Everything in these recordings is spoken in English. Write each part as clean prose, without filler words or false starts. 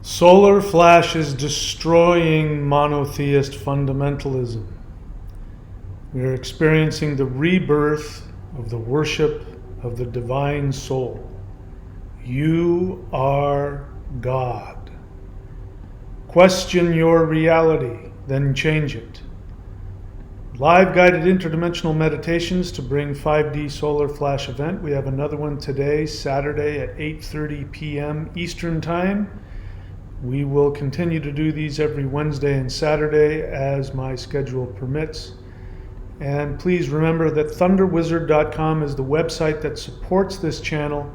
Solar flash is destroying monotheist fundamentalism. We are experiencing the rebirth of the worship of the divine soul. You are God. Question your reality, then change it. Live guided interdimensional meditations to bring 5D solar flash event. We have another one today, Saturday at 8:30 p.m. Eastern Time. We will continue to do these every Wednesday and Saturday as my schedule permits. And please remember that thunderwizard.com is the website that supports this channel.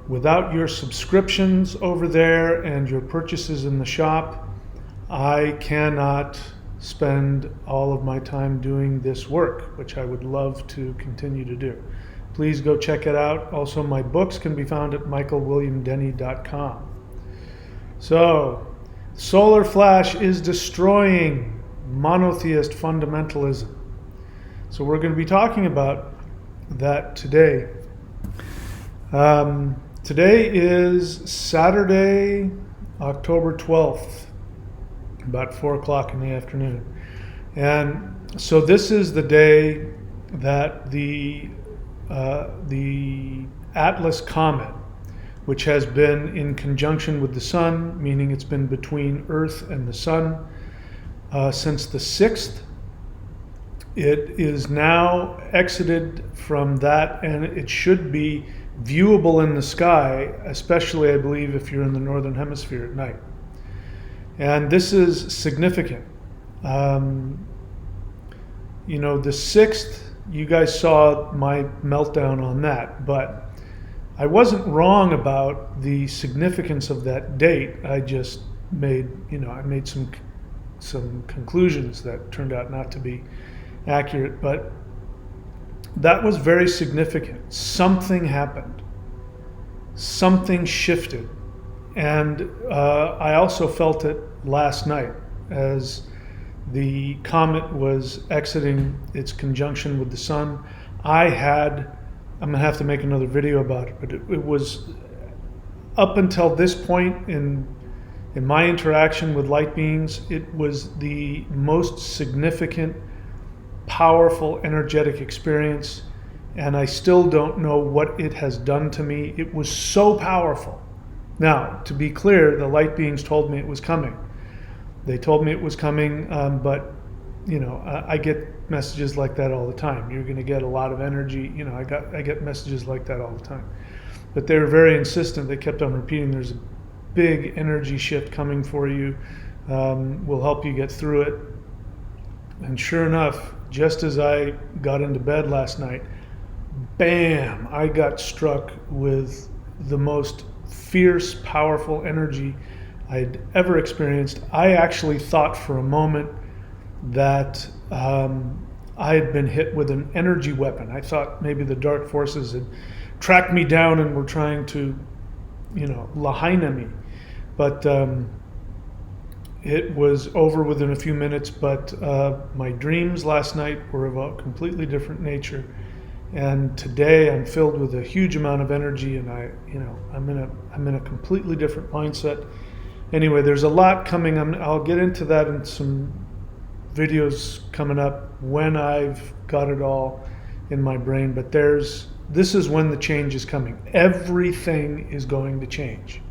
Without your subscriptions over there and your purchases in the shop, I cannot spend all of my time doing this work, which I would love to continue to do. Please go check it out. Also, my books can be found at michaelwilliamdenny.com. So, solar flash is destroying monotheist fundamentalism. So we're going to be talking about that today. Today is Saturday, October 12th, about 4 o'clock in the afternoon. And so this is the day that the Atlas comet, which has been in conjunction with the sun, meaning it's been between Earth and the sun since the 6th. It is now exited from that, and it should be viewable in the sky, especially, I believe, if you're in the northern hemisphere at night. And this is significant. The 6th, you guys saw my meltdown on that, but I wasn't wrong about the significance of that date. I just made, I made some conclusions that turned out not to be accurate, but that was very significant. Something happened. Something shifted. And I also felt it last night as the comet was exiting its conjunction with the sun. I'm going to have to make another video about it, but it was up until this point in my interaction with light beings, it was the most significant, powerful, energetic experience, and I still don't know what it has done to me. It was so powerful. Now, to be clear, the light beings told me it was coming. They told me it was coming, but I get messages like that all the time. You're going to get a lot of energy. I get messages like that all the time. But they were very insistent. They kept on repeating, there's a big energy shift coming for you. We'll help you get through it. And sure enough, just as I got into bed last night, bam, I got struck with the most fierce, powerful energy I'd ever experienced. I actually thought for a moment that I had been hit with an energy weapon. I thought maybe the dark forces had tracked me down and were trying to, lahaina me. But it was over within a few minutes. But my dreams last night were of a completely different nature. And today I'm filled with a huge amount of energy, and I'm in a completely different mindset. Anyway, there's a lot coming. I'll get into that in some videos coming up when I've got it all in my brain. But this is when the change is coming. Everything is going to change.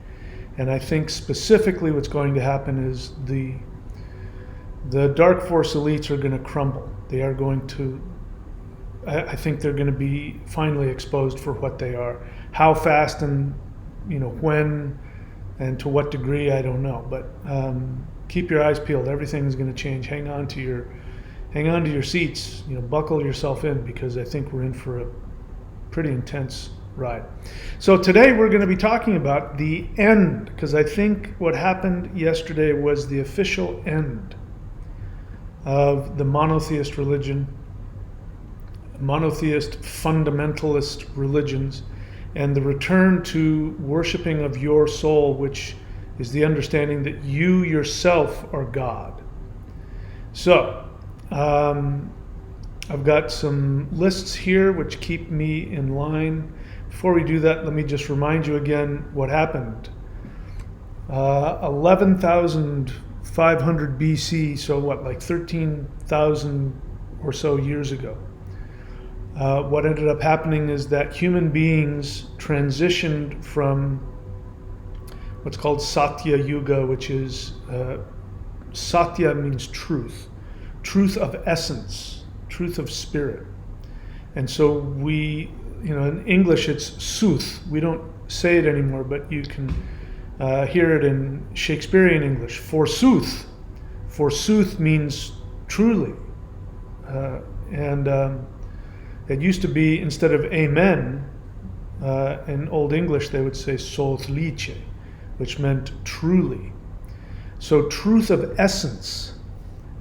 And I think specifically what's going to happen is the dark force elites are going to crumble. They are going to, I think they're going to be finally exposed for what they are. How fast and when and to what degree, I don't know. But keep your eyes peeled. Everything's going to change. Hang on to your seats. Buckle yourself in, because I think we're in for a pretty intense ride. So today we're going to be talking about the end, because I think what happened yesterday was the official end of the monotheist religion, monotheist fundamentalist religions, and the return to worshiping of your soul, which is the understanding that you yourself are God. So, I've got some lists here which keep me in line. Before we do that, let me just remind you again what happened. 11,500 BC, so what, like 13,000 or so years ago. What ended up happening is that human beings transitioned from what's called Satya Yuga, which is Satya means truth, truth of essence, truth of spirit. And so we, in English it's sooth. We don't say it anymore, but you can hear it in Shakespearean English. Forsooth. Forsooth means truly. And it used to be, instead of amen, in Old English they would say sothliche, which meant truly. So truth of essence.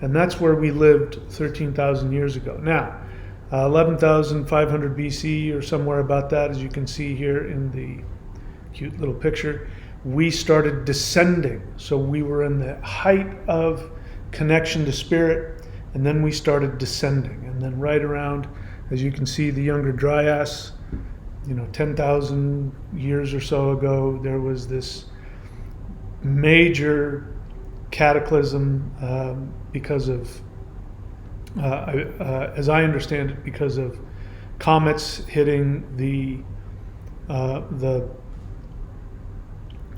And that's where we lived 13,000 years ago. Now, 11,500 BC or somewhere about that, as you can see here in the cute little picture, we started descending. So we were in the height of connection to spirit, and then we started descending. And then right around, as you can see, the Younger Dryas, 10,000 years or so ago, there was this major cataclysm because of, as I understand it, because of comets hitting the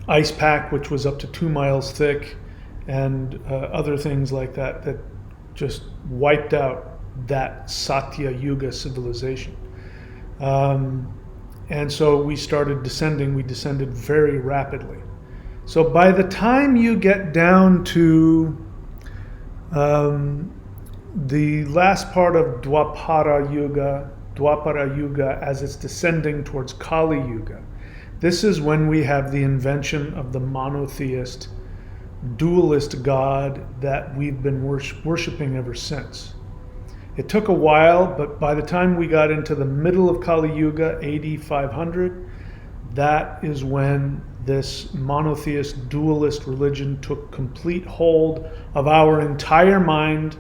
ice pack, which was up to 2 miles thick, and other things like that, that just wiped out that Satya Yuga civilization. And so we started descending. We descended very rapidly. So by the time you get down to the last part of Dwapara Yuga as it's descending towards Kali Yuga, this is when we have the invention of the monotheist, dualist God that we've been worshiping ever since. It took a while, but by the time we got into the middle of Kali Yuga, AD 500, that is when this monotheist, dualist religion took complete hold of our entire mind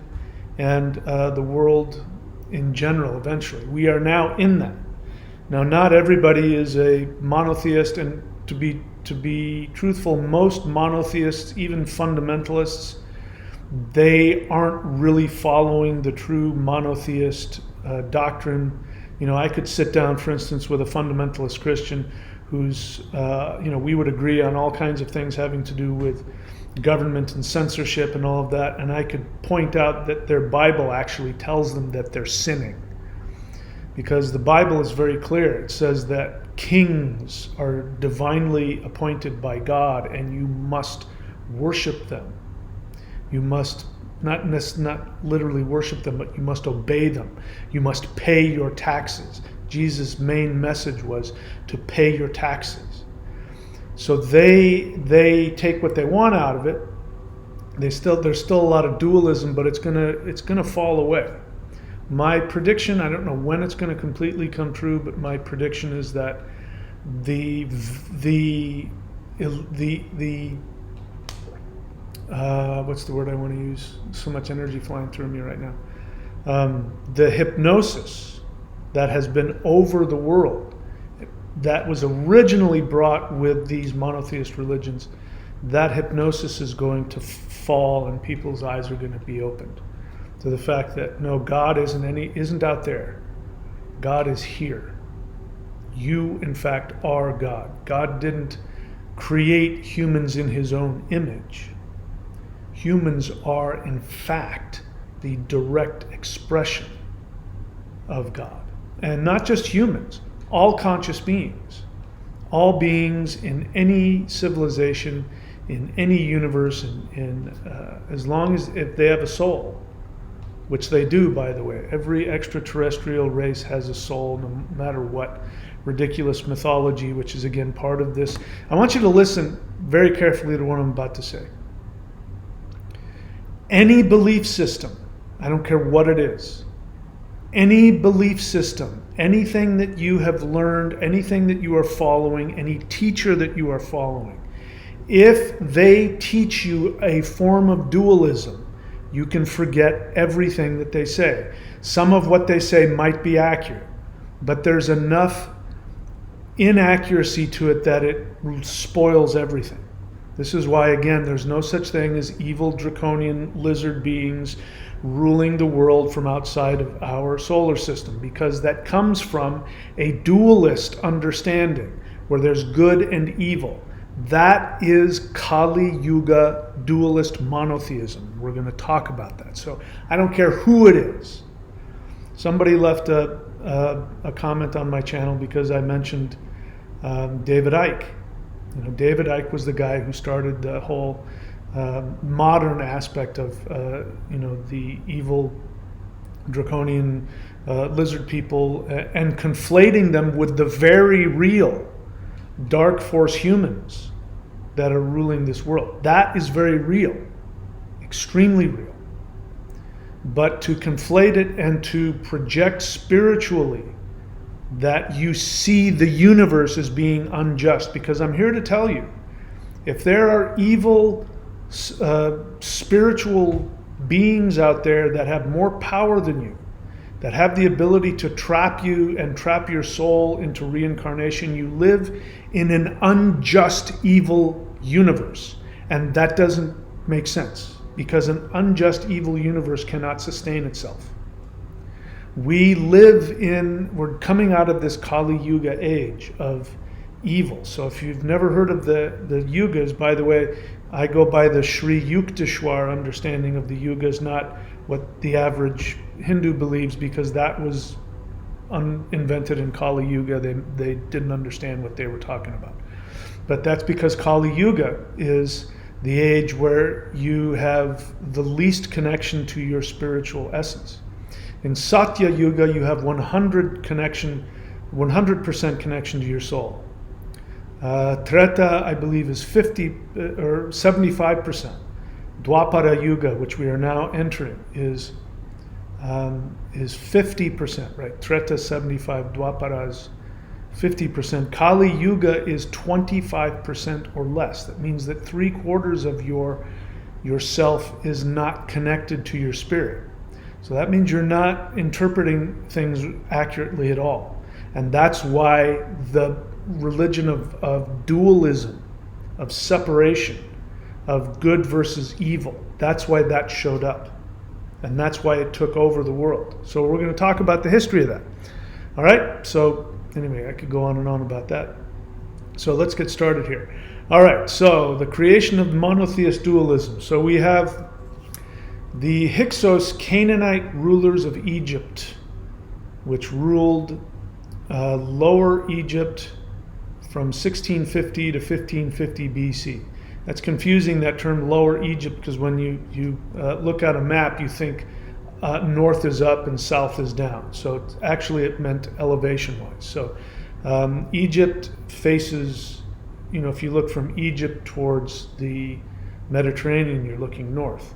and the world in general eventually. We are now in that. Now, not everybody is a monotheist, and to be truthful, most monotheists, even fundamentalists, they aren't really following the true monotheist doctrine. I could sit down, for instance, with a fundamentalist Christian who's, we would agree on all kinds of things having to do with government and censorship and all of that, and I could point out that their Bible actually tells them that they're sinning. Because the Bible is very clear. It says that kings are divinely appointed by God, and you must worship them. You must not literally worship them, but you must obey them. You must pay your taxes. Jesus' main message was to pay your taxes. So they take what they want out of it. There's still a lot of dualism, but it's gonna fall away. My prediction, I don't know when it's going to completely come true, but my prediction is that the what's the word I want to use? So much energy flying through me right now. The hypnosis that has been over the world, that was originally brought with these monotheist religions, that hypnosis is going to fall, and people's eyes are going to be opened to the fact that no, God isn't out there. God is here. You, in fact, are God. God didn't create humans in his own image. Humans are, in fact, the direct expression of God. And not just humans, all conscious beings. All beings in any civilization, in any universe, as long as if they have a soul, which they do, by the way. Every extraterrestrial race has a soul, no matter what ridiculous mythology, which is again part of this. I want you to listen very carefully to what I'm about to say. Any belief system, I don't care what it is, any belief system, anything that you have learned, anything that you are following, any teacher that you are following, if they teach you a form of dualism, you can forget everything that they say. Some of what they say might be accurate, but there's enough inaccuracy to it that it spoils everything. This is why, again, there's no such thing as evil draconian lizard beings ruling the world from outside of our solar system, because that comes from a dualist understanding where there's good and evil. That is Kali Yuga dualist monotheism. We're going to talk about that. So I don't care who it is. Somebody left a comment on my channel because I mentioned David Icke. David Icke was the guy who started the whole modern aspect of the evil draconian lizard people and conflating them with the very real dark force humans that are ruling this world. That is very real, extremely real. But to conflate it and to project spiritually that you see the universe as being unjust, because I'm here to tell you, if there are evil spiritual beings out there that have more power than you, that have the ability to trap you and trap your soul into reincarnation, you live in an unjust, evil universe. And that doesn't make sense, because an unjust, evil universe cannot sustain itself. We're coming out of this Kali Yuga age of evil. So if you've never heard of the yugas, by the way, I go by the Sri Yukteswar understanding of the yugas, not what the average Hindu believes, because that was invented in Kali Yuga. They didn't understand what they were talking about. But that's because Kali Yuga is the age where you have the least connection to your spiritual essence. In Satya Yuga, you have 100% connection to your soul. Treta, I believe, is 50 or 75%. Dwapara Yuga, which we are now entering, is 50%, right? Treta 75, Dwapara is 50%. Kali Yuga is 25% or less. That means that 3/4 of yourself is not connected to your spirit. So that means you're not interpreting things accurately at all. And that's why the religion of dualism, of separation, of good versus evil, that's why that showed up. And that's why it took over the world. So we're going to talk about the history of that. All right? So anyway, I could go on and on about that. So let's get started here. All right, so the creation of monotheist dualism. So we have the Hyksos Canaanite rulers of Egypt, which ruled Lower Egypt from 1650 to 1550 BC. That's confusing, that term Lower Egypt, because when you look at a map, you think north is up and south is down. So it meant elevation-wise. So Egypt faces, if you look from Egypt towards the Mediterranean, you're looking north.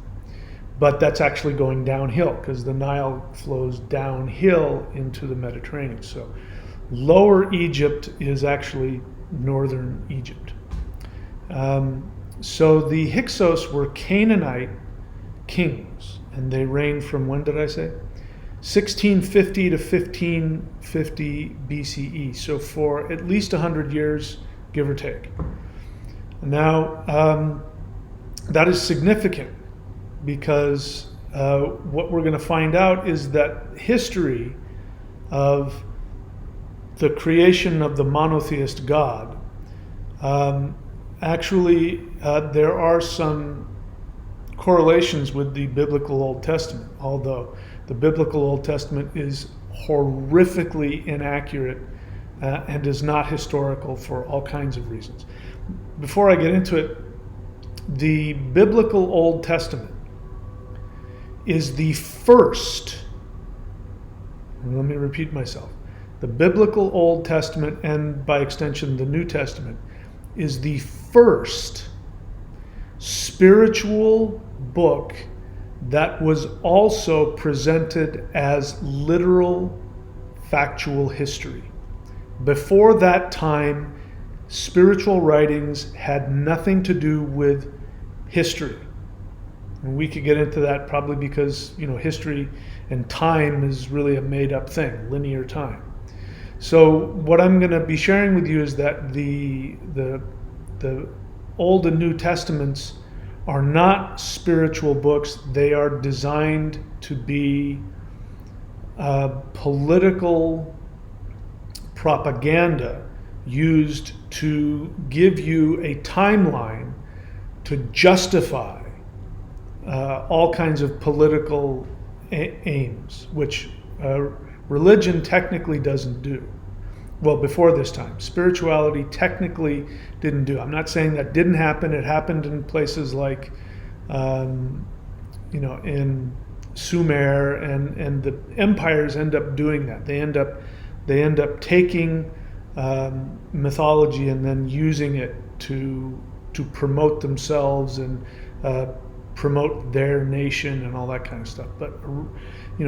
But that's actually going downhill, because the Nile flows downhill into the Mediterranean. So Lower Egypt is actually northern Egypt. So the Hyksos were Canaanite kings, and they reigned from, when did I say? 1650 to 1550 BCE. So for at least 100 years, give or take. Now, that is significant, because what we're going to find out is that history of the creation of the monotheist God, there are some correlations with the biblical Old Testament, although the biblical Old Testament is horrifically inaccurate and is not historical for all kinds of reasons. Before I get into it, the biblical Old Testament is the first, let me repeat myself, the biblical Old Testament, and by extension the New Testament, is the first spiritual book that was also presented as literal, factual history. Before that time, spiritual writings had nothing to do with history. And we could get into that probably because, history and time is really a made-up thing, linear time. So what I'm going to be sharing with you is that the Old and New Testaments are not spiritual books. They are designed to be political propaganda used to give you a timeline to justify all kinds of political aims, which religion technically doesn't do. Well, before this time, spirituality technically didn't do. I'm not saying that didn't happen. It happened in places like, in Sumer, and the empires end up doing that. They end up taking mythology and then using it to promote themselves and promote their nation and all that kind of stuff. But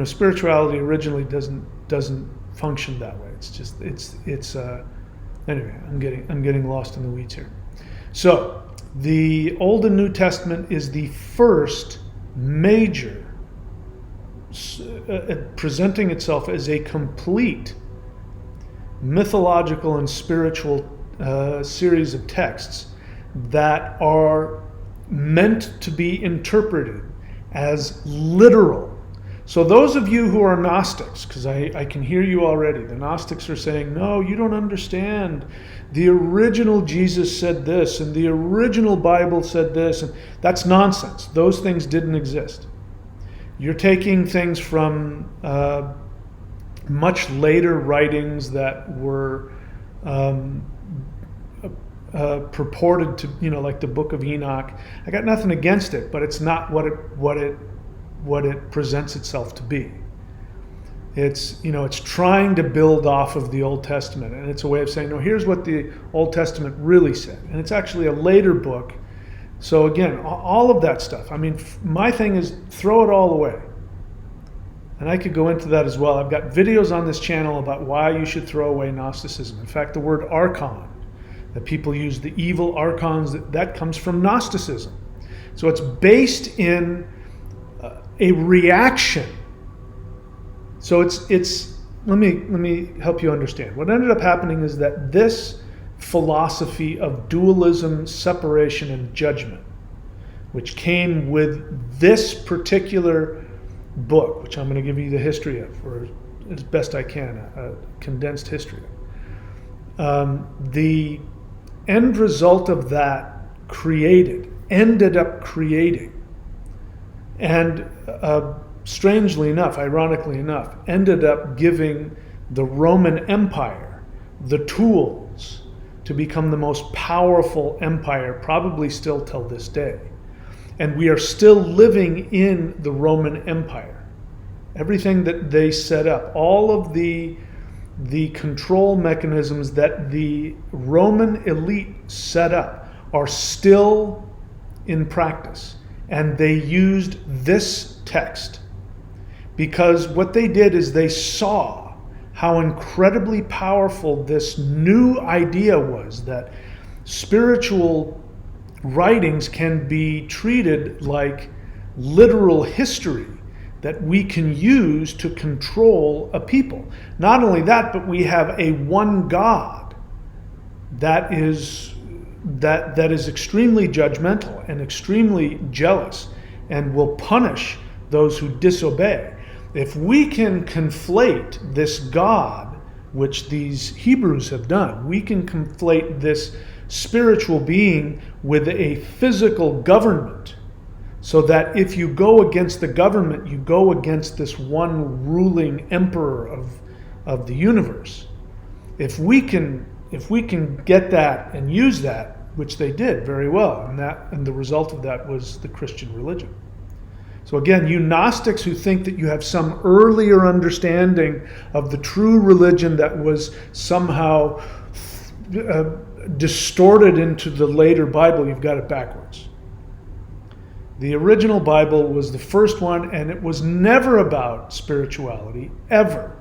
spirituality originally doesn't function that way. It's just anyway. I'm getting lost in the weeds here. So the Old and New Testament is the first major presenting itself as a complete mythological and spiritual series of texts that are meant to be interpreted as literal. So those of you who are Gnostics, because I can hear you already, the Gnostics are saying, no, you don't understand. The original Jesus said this, and the original Bible said this, and that's nonsense. Those things didn't exist. You're taking things from much later writings that were purported to, like the Book of Enoch. I got nothing against it, but it's not what it presents itself to be. It's trying to build off of the Old Testament, and it's a way of saying, no, here's what the Old Testament really said. And it's actually a later book. So again, all of that stuff. I mean, my thing is throw it all away. And I could go into that as well. I've got videos on this channel about why you should throw away Gnosticism. In fact, the word archon, that people use, the evil archons, that comes from Gnosticism. So it's based in a reaction. So it's let me help you understand. What ended up happening is that this philosophy of dualism, separation, and judgment, which came with this particular book, which I'm going to give you the history of, or as best I can, a condensed history of. The end result of that ended up creating, and strangely enough, ironically enough, ended up giving the Roman Empire the tools to become the most powerful empire, probably still till this day. And we are still living in the Roman Empire. Everything that they set up, all of the control mechanisms that the Roman elite set up are still in practice. And they used this text because what they did is they saw how incredibly powerful this new idea was, that spiritual writings can be treated like literal history that we can use to control a people. Not only that, but we have a one God that is extremely judgmental and extremely jealous and will punish those who disobey. If we can conflate this God, which these Hebrews have done, we can conflate this spiritual being with a physical government, so that if you go against the government, you go against this one ruling emperor of the universe. If we can get that and use that, which they did very well, and the result of that was the Christian religion. So again, you Gnostics who think that you have some earlier understanding of the true religion that was somehow distorted into the later Bible, you've got it backwards. The original Bible was the first one, and it was never about spirituality, ever.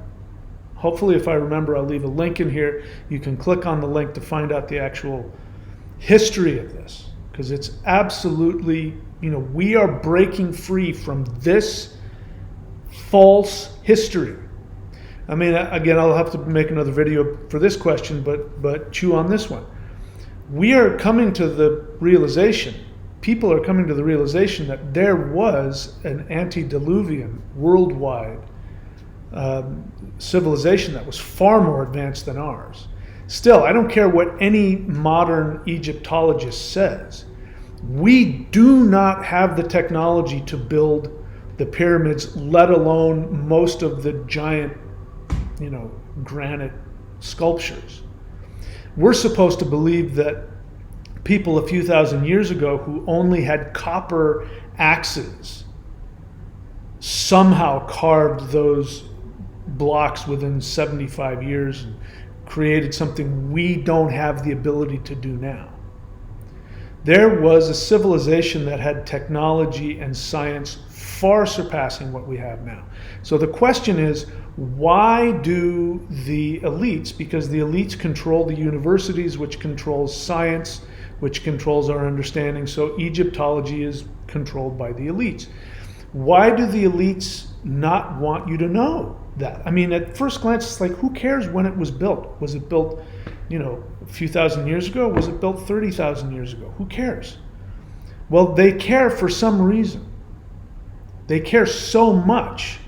Hopefully, if I remember, I'll leave a link in here. You can click on the link to find out the actual history of this, because it's absolutely, we are breaking free from this false history. I mean, again, I'll have to make another video for this question, but chew on this one. we are coming to the realization, people are coming to the realization that there was an antediluvian worldwide civilization that was far more advanced than ours. Still, I don't care what any modern Egyptologist says. We do not have the technology to build the pyramids, let alone most of the giant, granite sculptures. We're supposed to believe that people a few thousand years ago who only had copper axes somehow carved those blocks within 75 years and created something we don't have the ability to do now. There was a civilization that had technology and science far surpassing what we have now. So the question is, why do the elites, because the elites control the universities, which controls science, which controls our understanding, so Egyptology is controlled by the elites. Why do the elites not want you to know that? I mean, at first glance, it's like, who cares when it was built? Was it built, a few thousand years ago? Was it built 30,000 years ago? Who cares? Well, they care for some reason. They care so much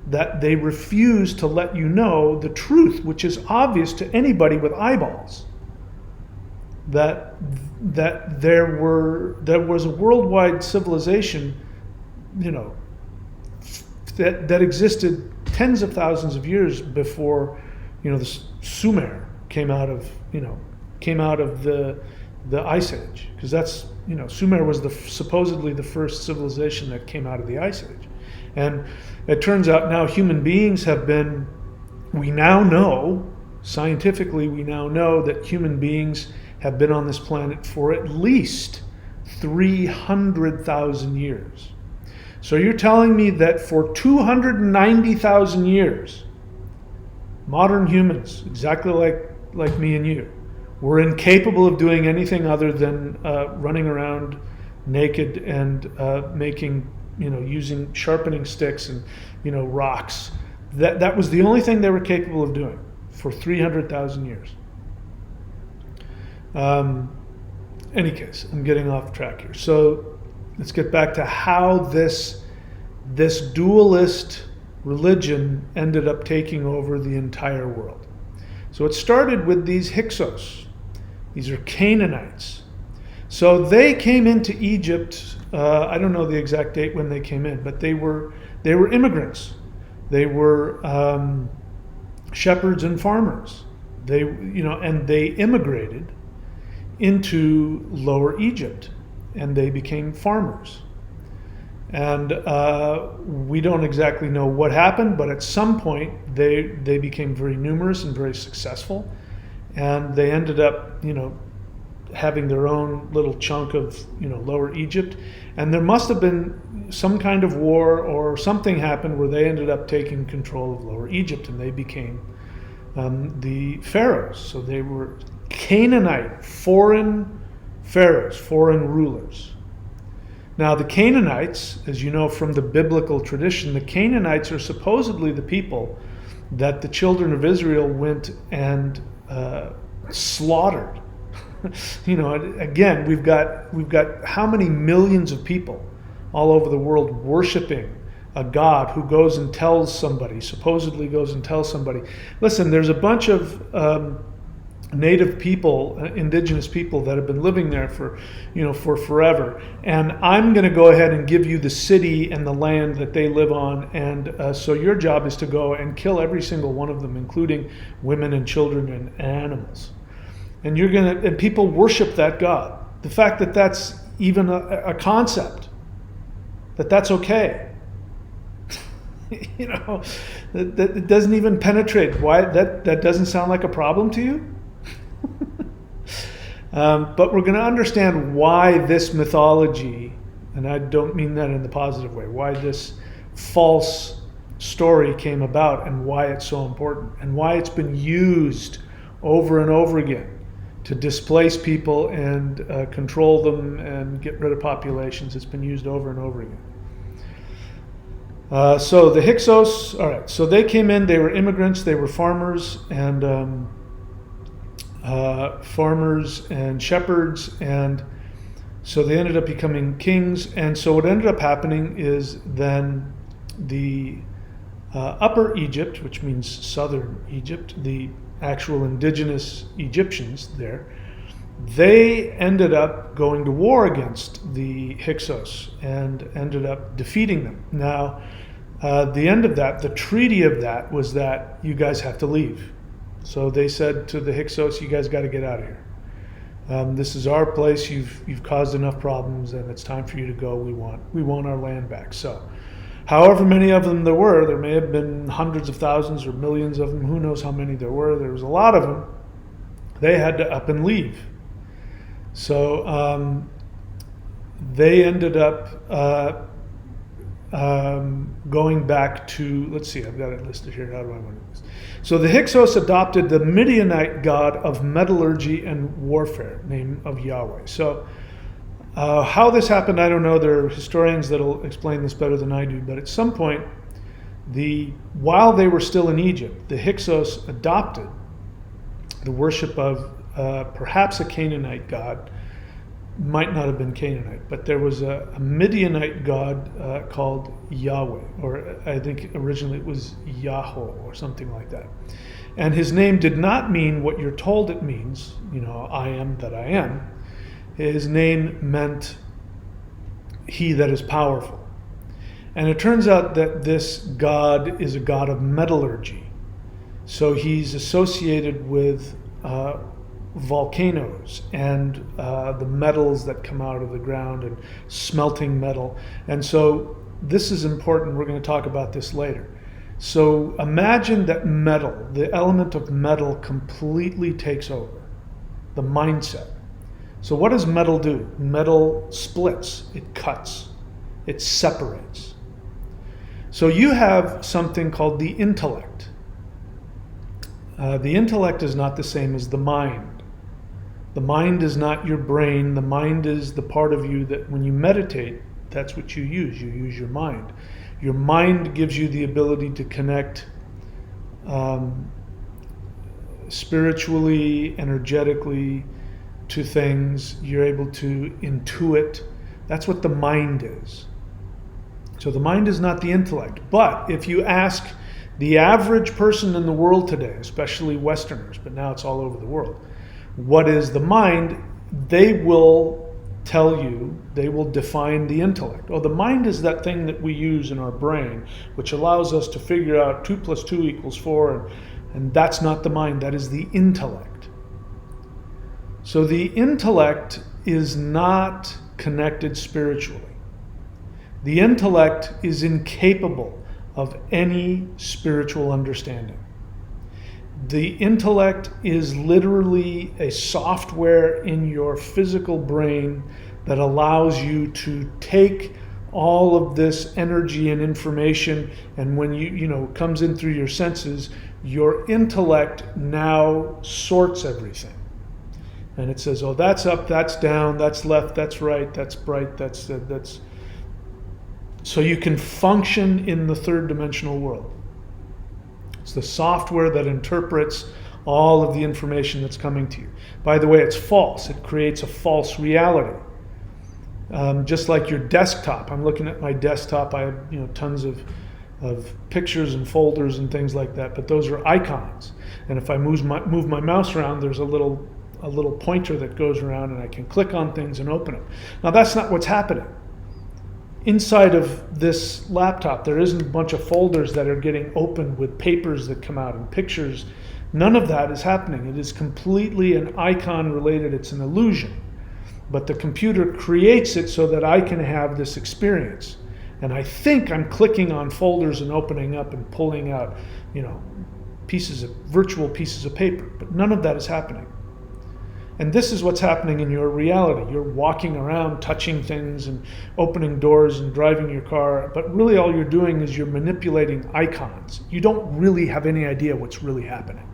that they refuse to let you know the truth, which is obvious to anybody with eyeballs. That there was a worldwide civilization, that existed tens of thousands of years before, the Sumer came out of the Ice Age, because that's, Sumer was supposedly the first civilization that came out of the Ice Age. And it turns out now we now know, scientifically, that human beings have been on this planet for at least 300,000 years. So you're telling me that for 290,000 years, modern humans, exactly like me and you, were incapable of doing anything other than running around naked and making, using sharpening sticks and, rocks. That was the only thing they were capable of doing for 300,000 years. Any case, I'm getting off track here. So let's get back to how this dualist religion ended up taking over the entire world. So it started with these Hyksos. These are Canaanites. So they came into Egypt. I don't know the exact date when they came in, but they were immigrants. They were shepherds and farmers. And they immigrated into Lower Egypt, and they became farmers. And we don't exactly know what happened, but at some point they became very numerous and very successful, and they ended up, having their own little chunk of, Lower Egypt. And there must have been some kind of war or something happened where they ended up taking control of Lower Egypt, and they became the pharaohs. So they were Canaanite, foreign pharaohs, foreign rulers. Now the Canaanites, as you know from the biblical tradition, the Canaanites are supposedly the people that the children of Israel went and slaughtered. Again, we've got how many millions of people all over the world worshiping a God who supposedly goes and tells somebody, listen, there's a bunch of native people, indigenous people that have been living there for forever, and I'm going to go ahead and give you the city and the land that they live on, and so your job is to go and kill every single one of them, including women and children and animals. And and people worship that God. The fact that that's even a concept, that's okay. That it doesn't even penetrate. Why that doesn't sound like a problem to you? But we're going to understand why this mythology, and I don't mean that in the positive way, why this false story came about, and why it's so important, and why it's been used over and over again to displace people and control them and get rid of populations. It's been used over and over again. So the Hyksos, all right, so they came in, they were immigrants, they were farmers, and farmers and shepherds, and so they ended up becoming kings. And so what ended up happening is then the Upper Egypt, which means southern Egypt, the actual indigenous Egyptians there, they ended up going to war against the Hyksos and ended up defeating them. Now, the end of that, the treaty of that was that you guys have to leave. So they said to the Hyksos, you guys got to get out of here. This is our place. You've caused enough problems, and it's time for you to go. We want our land back. So, however many of them there may have been hundreds of thousands or millions of them. Who knows how many there were? There was a lot of them. They had to up and leave. So they ended up going back to, let's see, I've got it listed here. How do I want to do this? So the Hyksos adopted the Midianite god of metallurgy and warfare, name of Yahweh. So how this happened, I don't know. There are historians that will explain this better than I do. But at some point, while they were still in Egypt, the Hyksos adopted the worship of perhaps a Canaanite god. Might not have been Canaanite, but there was a Midianite god called Yahweh, or I think originally it was Yahweh or something like that. And his name did not mean what you're told it means, I am that I am. His name meant he that is powerful. And it turns out that this god is a god of metallurgy. So he's associated with volcanoes and the metals that come out of the ground and smelting metal. And so this is important. We're going to talk about this later. So imagine that metal, the element of metal, completely takes over the mindset. So what does metal do? Metal splits, it cuts, it separates. So you have something called the intellect. The intellect is not the same as the mind. The mind is not your brain. The mind is the part of you that when you meditate, that's what you use. You use your mind. Your mind gives you the ability to connect spiritually, energetically to things. You're able to intuit. That's what the mind is. So the mind is not the intellect. But if you ask the average person in the world today, especially Westerners, but now it's all over the world, what is the mind? They will tell you, they will define the intellect. Oh, the mind is that thing that we use in our brain, which allows us to figure out 2 + 2 = 4, and that's not the mind, that is the intellect. So the intellect is not connected spiritually. The intellect is incapable of any spiritual understanding. The intellect is literally a software in your physical brain that allows you to take all of this energy and information, and when it comes in through your senses, your intellect now sorts everything. And it says, oh, that's up, that's down, that's left, that's right, that's bright, that's. So you can function in the third dimensional world. It's the software that interprets all of the information that's coming to you. By the way, it's false. It creates a false reality. Just like your desktop. I'm looking at my desktop. I have tons of pictures and folders and things like that, but those are icons. And if I move my mouse around, there's a little pointer that goes around, and I can click on things and open them. Now that's not what's happening. Inside of this laptop, there isn't a bunch of folders that are getting opened with papers that come out and pictures. None of that is happening. It is completely an icon related. It's an illusion. But the computer creates it so that I can have this experience. And I think I'm clicking on folders and opening up and pulling out, virtual pieces of paper. But none of that is happening. And this is what's happening in your reality. You're walking around, touching things and opening doors and driving your car, but really all you're doing is you're manipulating icons. You don't really have any idea what's really happening.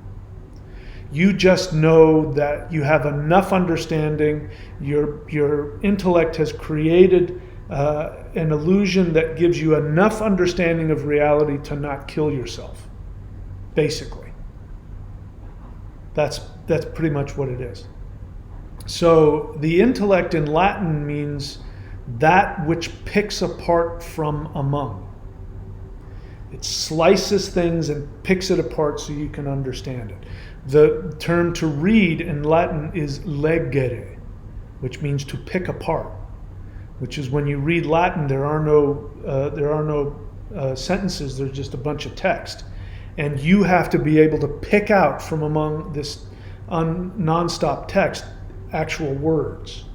You just know that you have enough understanding. Your intellect has created an illusion that gives you enough understanding of reality to not kill yourself, basically. That's that's pretty much what it is. So the intellect in Latin means that which picks apart from among. It slices things and picks it apart so you can understand it. The term to read in Latin is leggere, which means to pick apart, which is when you read Latin, there are no sentences, there's just a bunch of text. And you have to be able to pick out from among this non-stop text actual words.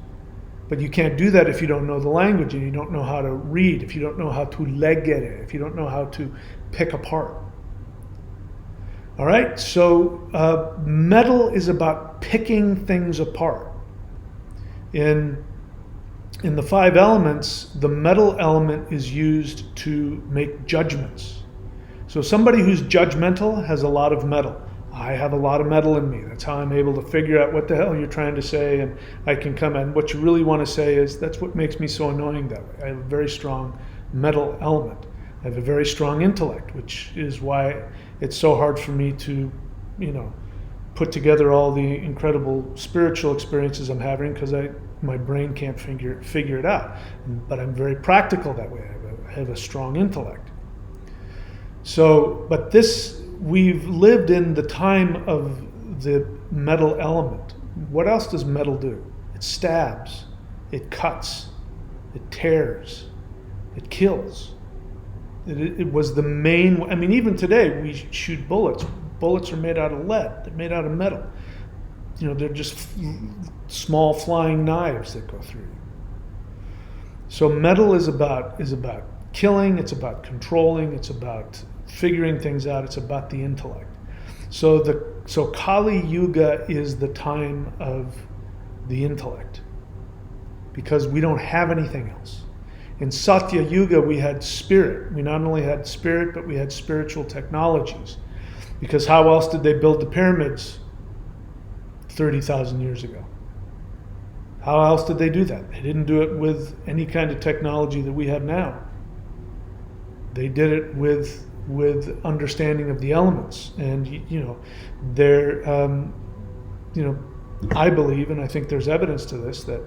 But you can't do that if you don't know the language and you don't know how to read, if you don't know how to leggere, if you don't know how to pick apart. All right, so metal is about picking things apart. In the 5 elements, the metal element is used to make judgments. So somebody who's judgmental has a lot of metal. I have a lot of metal in me. That's how I'm able to figure out what the hell you're trying to say, and I can come in. What you really want to say is, that's what makes me so annoying that way. I have a very strong metal element. I have a very strong intellect, which is why it's so hard for me to, put together all the incredible spiritual experiences I'm having, because my brain can't figure it out. But I'm very practical that way. I have a strong intellect. So, but we've lived in the time of the metal element. What else does metal do? It stabs, it cuts, it tears, it kills. It was the main, even today we shoot bullets. Bullets are made out of lead, they're made out of metal. They're just small flying knives that go through you. So metal is about killing, it's about controlling, it's about figuring things out, it's about the intellect. So Kali Yuga is the time of the intellect, because we don't have anything else. In Satya Yuga we had spirit. We not only had spirit, but we had spiritual technologies. Because how else did they build the pyramids 30,000 years ago? How else did they do that? They didn't do it with any kind of technology that we have now. They did it with understanding of the elements, and I believe, and I think there's evidence to this, that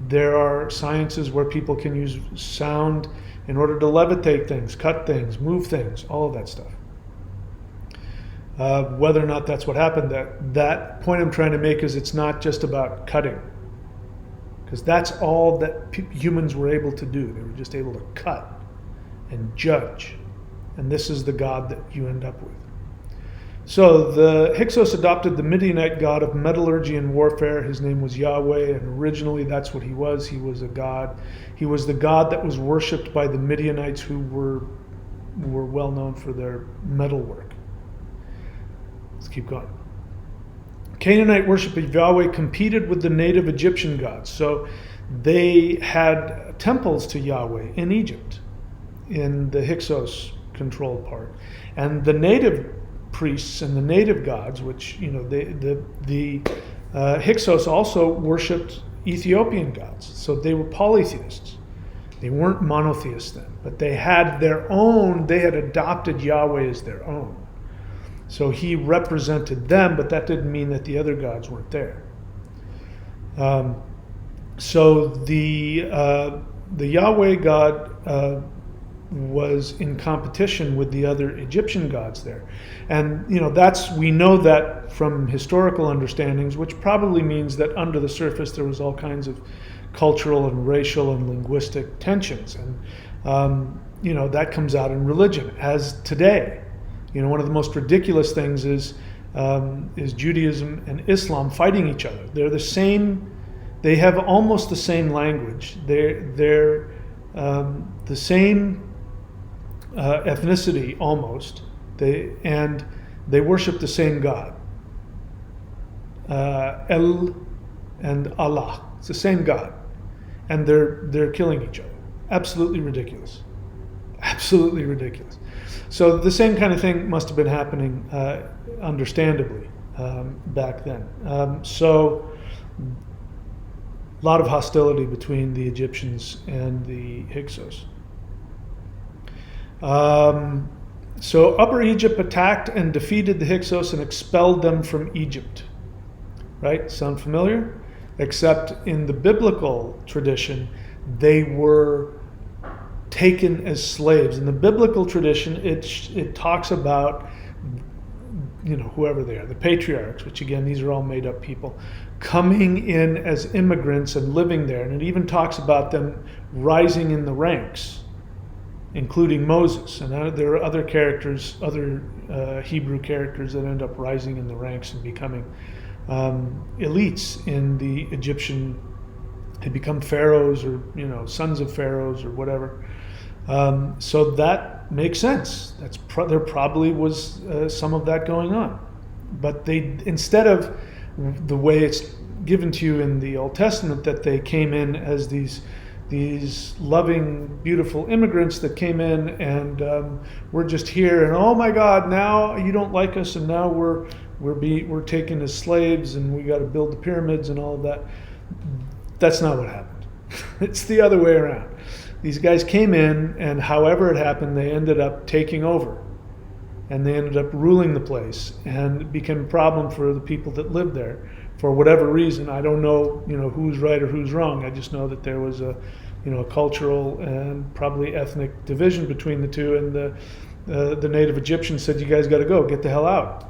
there are sciences where people can use sound in order to levitate things, cut things, move things, all of that stuff. Whether or not that's what happened, that point I'm trying to make is, it's not just about cutting, because that's all that humans were able to do. They were just able to cut and judge. And this is the God that you end up with. So the Hyksos adopted the Midianite god of metallurgy and warfare. His name was Yahweh, and originally that's what he was. He was a god. He was the god that was worshipped by the Midianites, who were well known for their metal work. Let's keep going. Canaanite worship of Yahweh competed with the native Egyptian gods. So they had temples to Yahweh in Egypt, in the Hyksos controlled part. And the native priests and the native gods, which, the Hyksos also worshipped Ethiopian gods. So they were polytheists. They weren't monotheists then, but they had their own, they had adopted Yahweh as their own. So he represented them, but that didn't mean that the other gods weren't there. So the Yahweh God was in competition with the other Egyptian gods there. And we know that from historical understandings, which probably means that under the surface there was all kinds of cultural and racial and linguistic tensions. And that comes out in religion, as today. One of the most ridiculous things is Judaism and Islam fighting each other. They're the same. They have almost the same language. They're the same ethnicity almost. They worship the same God. El and Allah. It's the same God, and they're killing each other. Absolutely ridiculous. Absolutely ridiculous. So the same kind of thing must have been happening, understandably, back then. So a lot of hostility between the Egyptians and the Hyksos. So Upper Egypt attacked and defeated the Hyksos and expelled them from Egypt. Right? Sound familiar? Except in the biblical tradition, they were taken as slaves. In the biblical tradition, it talks about, whoever they are, the patriarchs, which again, these are all made up people, coming in as immigrants and living there. And it even talks about them rising in the ranks, including Moses. And there are other characters, other Hebrew characters that end up rising in the ranks and becoming elites in the Egyptian. They become pharaohs or sons of pharaohs or whatever. So that makes sense. There probably was some of that going on, but they, instead of the way it's given to you in the Old Testament, that they came in as these loving, beautiful immigrants that came in and we're just here and oh my God, now you don't like us and now we're taken as slaves and we got to build the pyramids and all of that. That's not what happened. It's the other way around. These guys came in, and however it happened, they ended up taking over. And they ended up ruling the place, and it became a problem for the people that lived there for whatever reason. I don't know, who's right or who's wrong. I just know that there was a cultural and probably ethnic division between the two, and the native Egyptians said, "You guys got to go, get the hell out."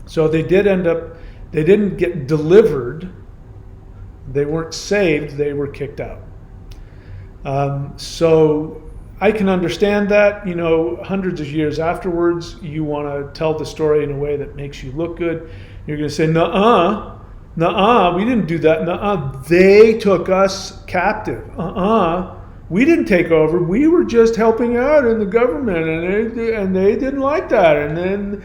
So they didn't get delivered. They weren't saved, they were kicked out. So I can understand that, hundreds of years afterwards, you want to tell the story in a way that makes you look good. You're going to say, nuh-uh, we didn't do that. Nuh-uh, they took us captive. We didn't take over. We were just helping out in the government, and they didn't like that. And then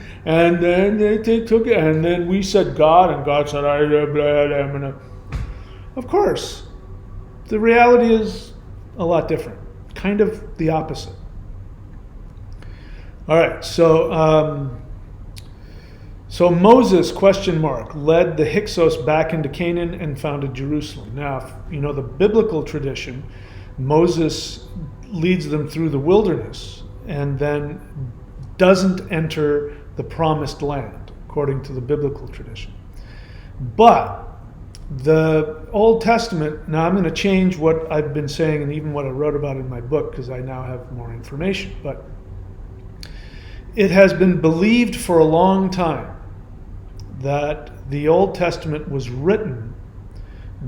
they took it, and then we said God, and God said, I'm gonna. Of course, the reality is a lot different, kind of the opposite. All right, so Moses, led the Hyksos back into Canaan and founded Jerusalem. Now, the biblical tradition, Moses leads them through the wilderness and then doesn't enter the promised land, according to the biblical tradition. But the Old Testament, now I'm going to change what I've been saying and even what I wrote about in my book because I now have more information, but it has been believed for a long time that the Old Testament was written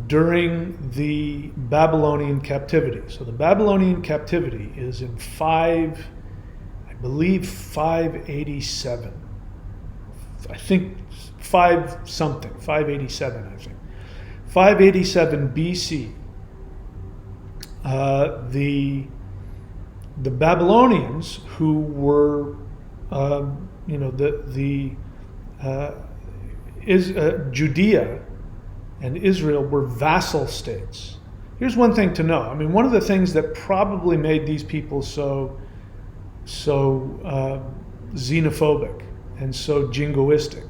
during the Babylonian captivity. So the Babylonian captivity is in 587. I think 587, I think. 587 BC, the Babylonians, who were, Judea and Israel were vassal states. Here's one thing to know. I mean, one of the things that probably made these people so xenophobic and so jingoistic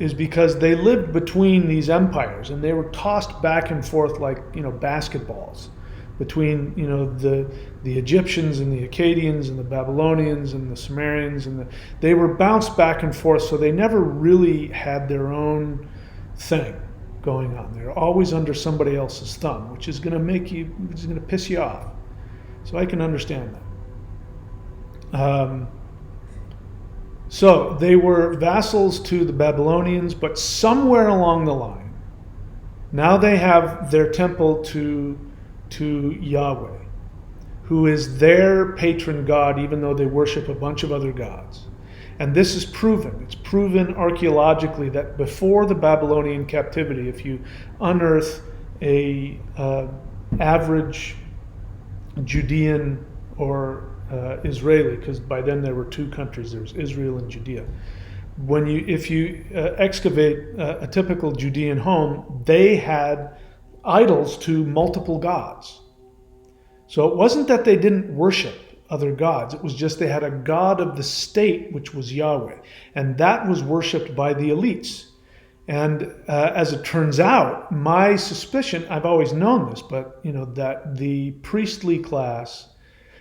is because they lived between these empires and they were tossed back and forth like basketballs between the Egyptians and the Akkadians and the Babylonians and the Sumerians, and they were bounced back and forth, so they never really had their own thing going on. They're always under somebody else's thumb, which is going to piss you off. So I can understand that. So they were vassals to the Babylonians, but somewhere along the line, now they have their temple to Yahweh, who is their patron god, even though they worship a bunch of other gods. And this is proven. It's proven archaeologically that before the Babylonian captivity, if you unearth a average Judean or Israeli, because by then there were two countries, there was Israel and Judea. If you excavate a typical Judean home, they had idols to multiple gods. So it wasn't that they didn't worship other gods, it was just they had a god of the state, which was Yahweh, and that was worshipped by the elites. And as it turns out, my suspicion, I've always known this, but that the priestly class,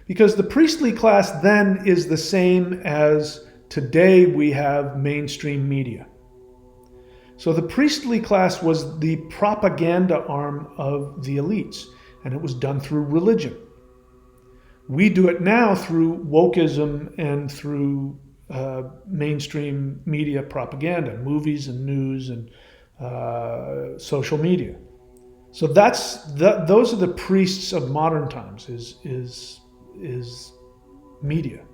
Because the priestly class then is the same as today we have mainstream media. So the priestly class was the propaganda arm of the elites, and it was done through religion. We do it now through wokeism and through mainstream media propaganda, movies and news and social media. So those are the priests of modern times, is media.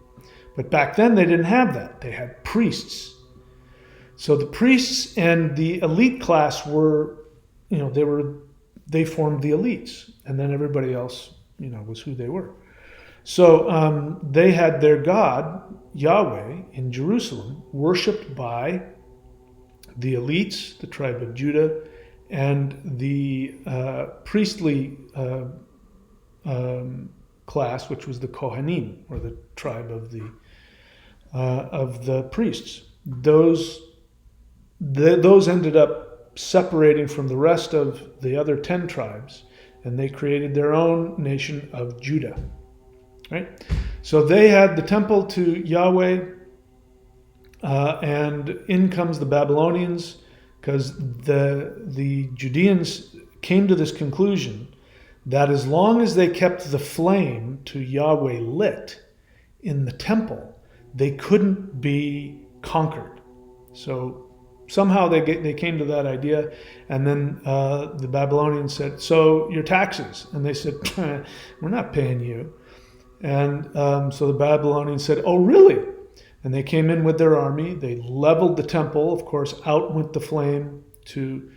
But back then they didn't have that. They had priests. So the priests and the elite class were, they formed the elites, and then everybody else, was who they were. So they had their God, Yahweh, in Jerusalem, worshipped by the elites, the tribe of Judah, and the priestly class, which was the Kohanim, or the tribe of the priests. Those ended up separating from the rest of the other 10 tribes, and they created their own nation of Judah. Right? So they had the temple to Yahweh, and in comes the Babylonians, because the Judeans came to this conclusion that as long as they kept the flame to Yahweh lit in the temple, they couldn't be conquered. So somehow they came to that idea, and then the Babylonians said, "So your taxes?" And they said, "We're not paying you." And so the Babylonians said, "Oh, really?" And they came in with their army. They leveled the temple. Of course, out went the flame to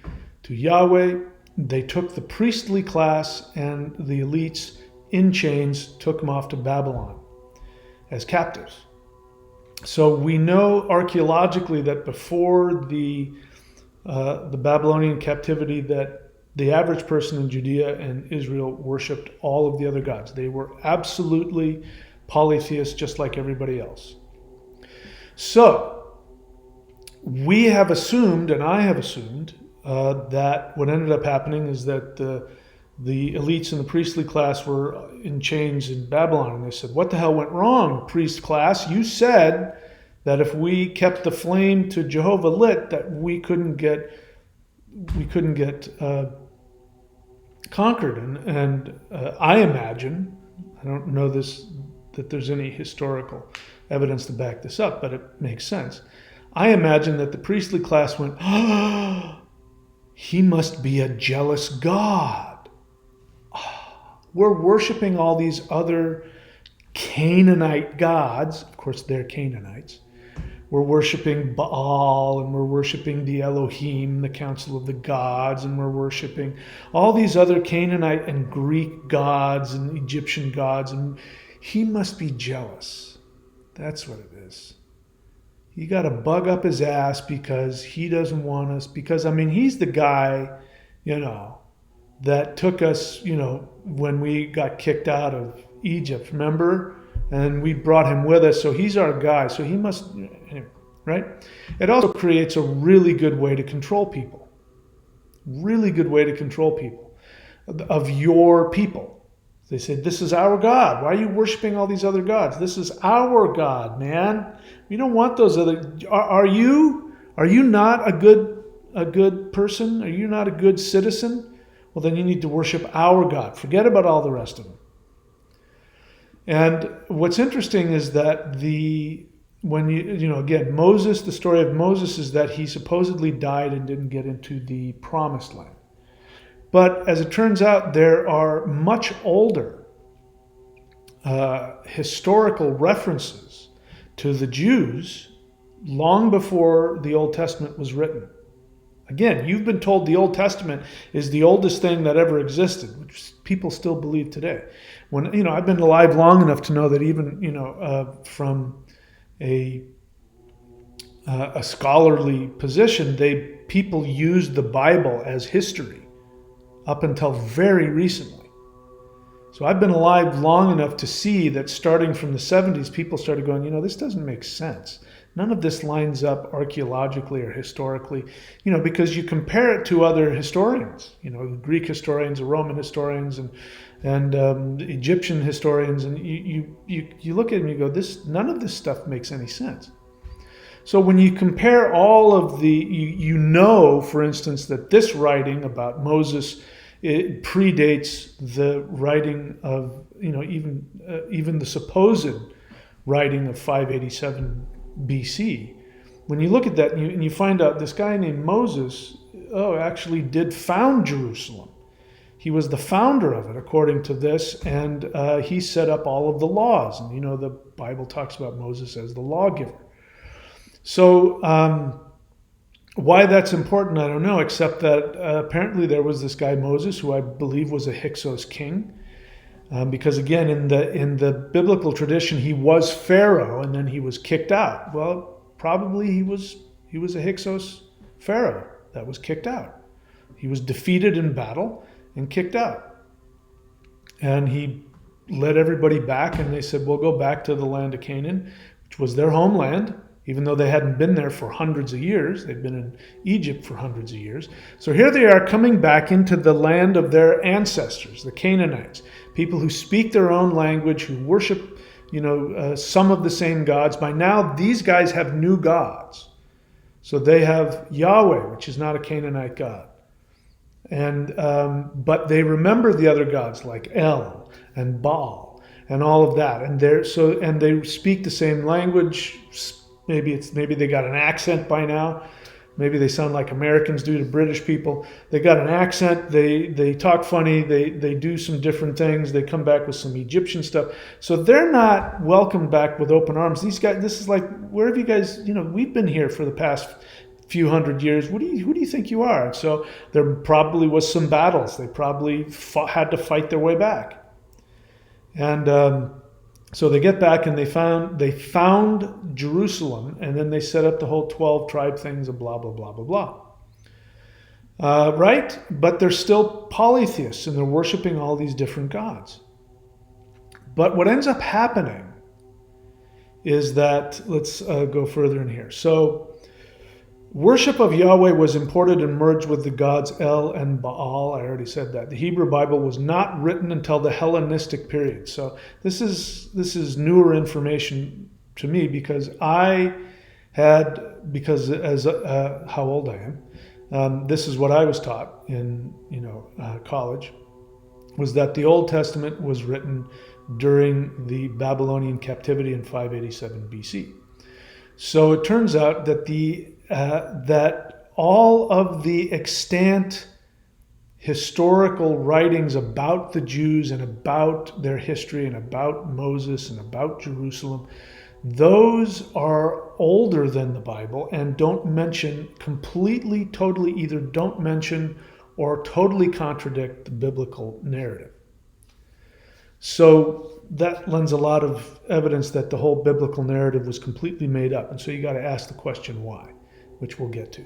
Yahweh. They took the priestly class and the elites in chains, took them off to Babylon as captives. So we know archaeologically that before the Babylonian captivity, that the average person in Judea and Israel worshipped all of the other gods. They were absolutely polytheists, just like everybody else. So we have assumed, and I have assumed, that what ended up happening is that the elites and the priestly class were in chains in Babylon. And they said, "What the hell went wrong, priest class? You said that if we kept the flame to Jehovah lit, that we couldn't get conquered." And I imagine, I don't know that there's any historical evidence to back this up, but it makes sense. I imagine that the priestly class went, "Oh, he must be a jealous God. Oh, we're worshiping all these other Canaanite gods." Of course, they're Canaanites. We're worshiping Baal, and we're worshiping the Elohim, the Council of the Gods, and we're worshiping all these other Canaanite and Greek gods and Egyptian gods, and he must be jealous. That's what it is. He got a bug up his ass because he doesn't want us, because, he's the guy, that took us, when we got kicked out of Egypt, remember? And we brought him with us, so he's our guy. So he must, anyway, right? It also creates a really good way to control people. Really good way to control people, of your people. They said, "This is our God. Why are you worshiping all these other gods? This is our God, man. We don't want those other. Are you not a good person? Are you not a good citizen? Well, then you need to worship our God. Forget about all the rest of them." And what's interesting is that again, Moses, the story of Moses is that he supposedly died and didn't get into the promised land. But as it turns out, there are much older historical references to the Jews long before the Old Testament was written. Again, you've been told the Old Testament is the oldest thing that ever existed, which people still believe today. When I've been alive long enough to know that even from a scholarly position, people used the Bible as history up until very recently. So I've been alive long enough to see that starting from the 70s, people started going, this doesn't make sense. none of this lines up archaeologically or historically, because you compare it to other historians, the Greek historians, the Roman historians, and Egyptian historians, and you look at them and you go, none of this stuff makes any sense. So when you compare all of for instance, that this writing about Moses, it predates the writing of, even the supposed writing of 587 BC. When you look at that and you find out this guy named Moses, actually did found Jerusalem. He was the founder of it, according to this, and he set up all of the laws. And the Bible talks about Moses as the lawgiver. So why that's important, I don't know, except that apparently there was this guy Moses, who I believe was a Hyksos king, because again, in the biblical tradition, he was Pharaoh and then he was kicked out. Well, probably he was a Hyksos Pharaoh that was kicked out. He was defeated in battle and kicked out, and he led everybody back, and they said, "We'll go back to the land of Canaan," which was their homeland. Even though they hadn't been there for hundreds of years, they'd been in Egypt for hundreds of years. So here they are coming back into the land of their ancestors, the Canaanites, people who speak their own language, who worship, some of the same gods. By now, these guys have new gods. So they have Yahweh, which is not a Canaanite god, and but they remember the other gods like El and Baal and all of that, and they speak the same language. Maybe they got an accent by now. Maybe they sound like Americans do to British people. They got an accent. They talk funny. They do some different things. They come back with some Egyptian stuff. So they're not welcomed back with open arms. These guys, this is like, where have you guys? We've been here for the past few hundred years. Who do you think you are? And so there probably was some battles. They probably had to fight their way back. And so they get back and they found Jerusalem, and then they set up the whole 12 tribe things and blah, blah, blah, blah, blah. Right? But they're still polytheists, and they're worshiping all these different gods. But what ends up happening is that, let's go further in here. So worship of Yahweh was imported and merged with the gods El and Baal. I already said that. The Hebrew Bible was not written until the Hellenistic period. So this is newer information to me, because as how old I am, this is what I was taught in college, was that the Old Testament was written during the Babylonian captivity in 587 BC. So it turns out that that all of the extant historical writings about the Jews and about their history and about Moses and about Jerusalem, those are older than the Bible and don't mention either don't mention or totally contradict the biblical narrative. So that lends a lot of evidence that the whole biblical narrative was completely made up. And so you got to ask the question why, which we'll get to.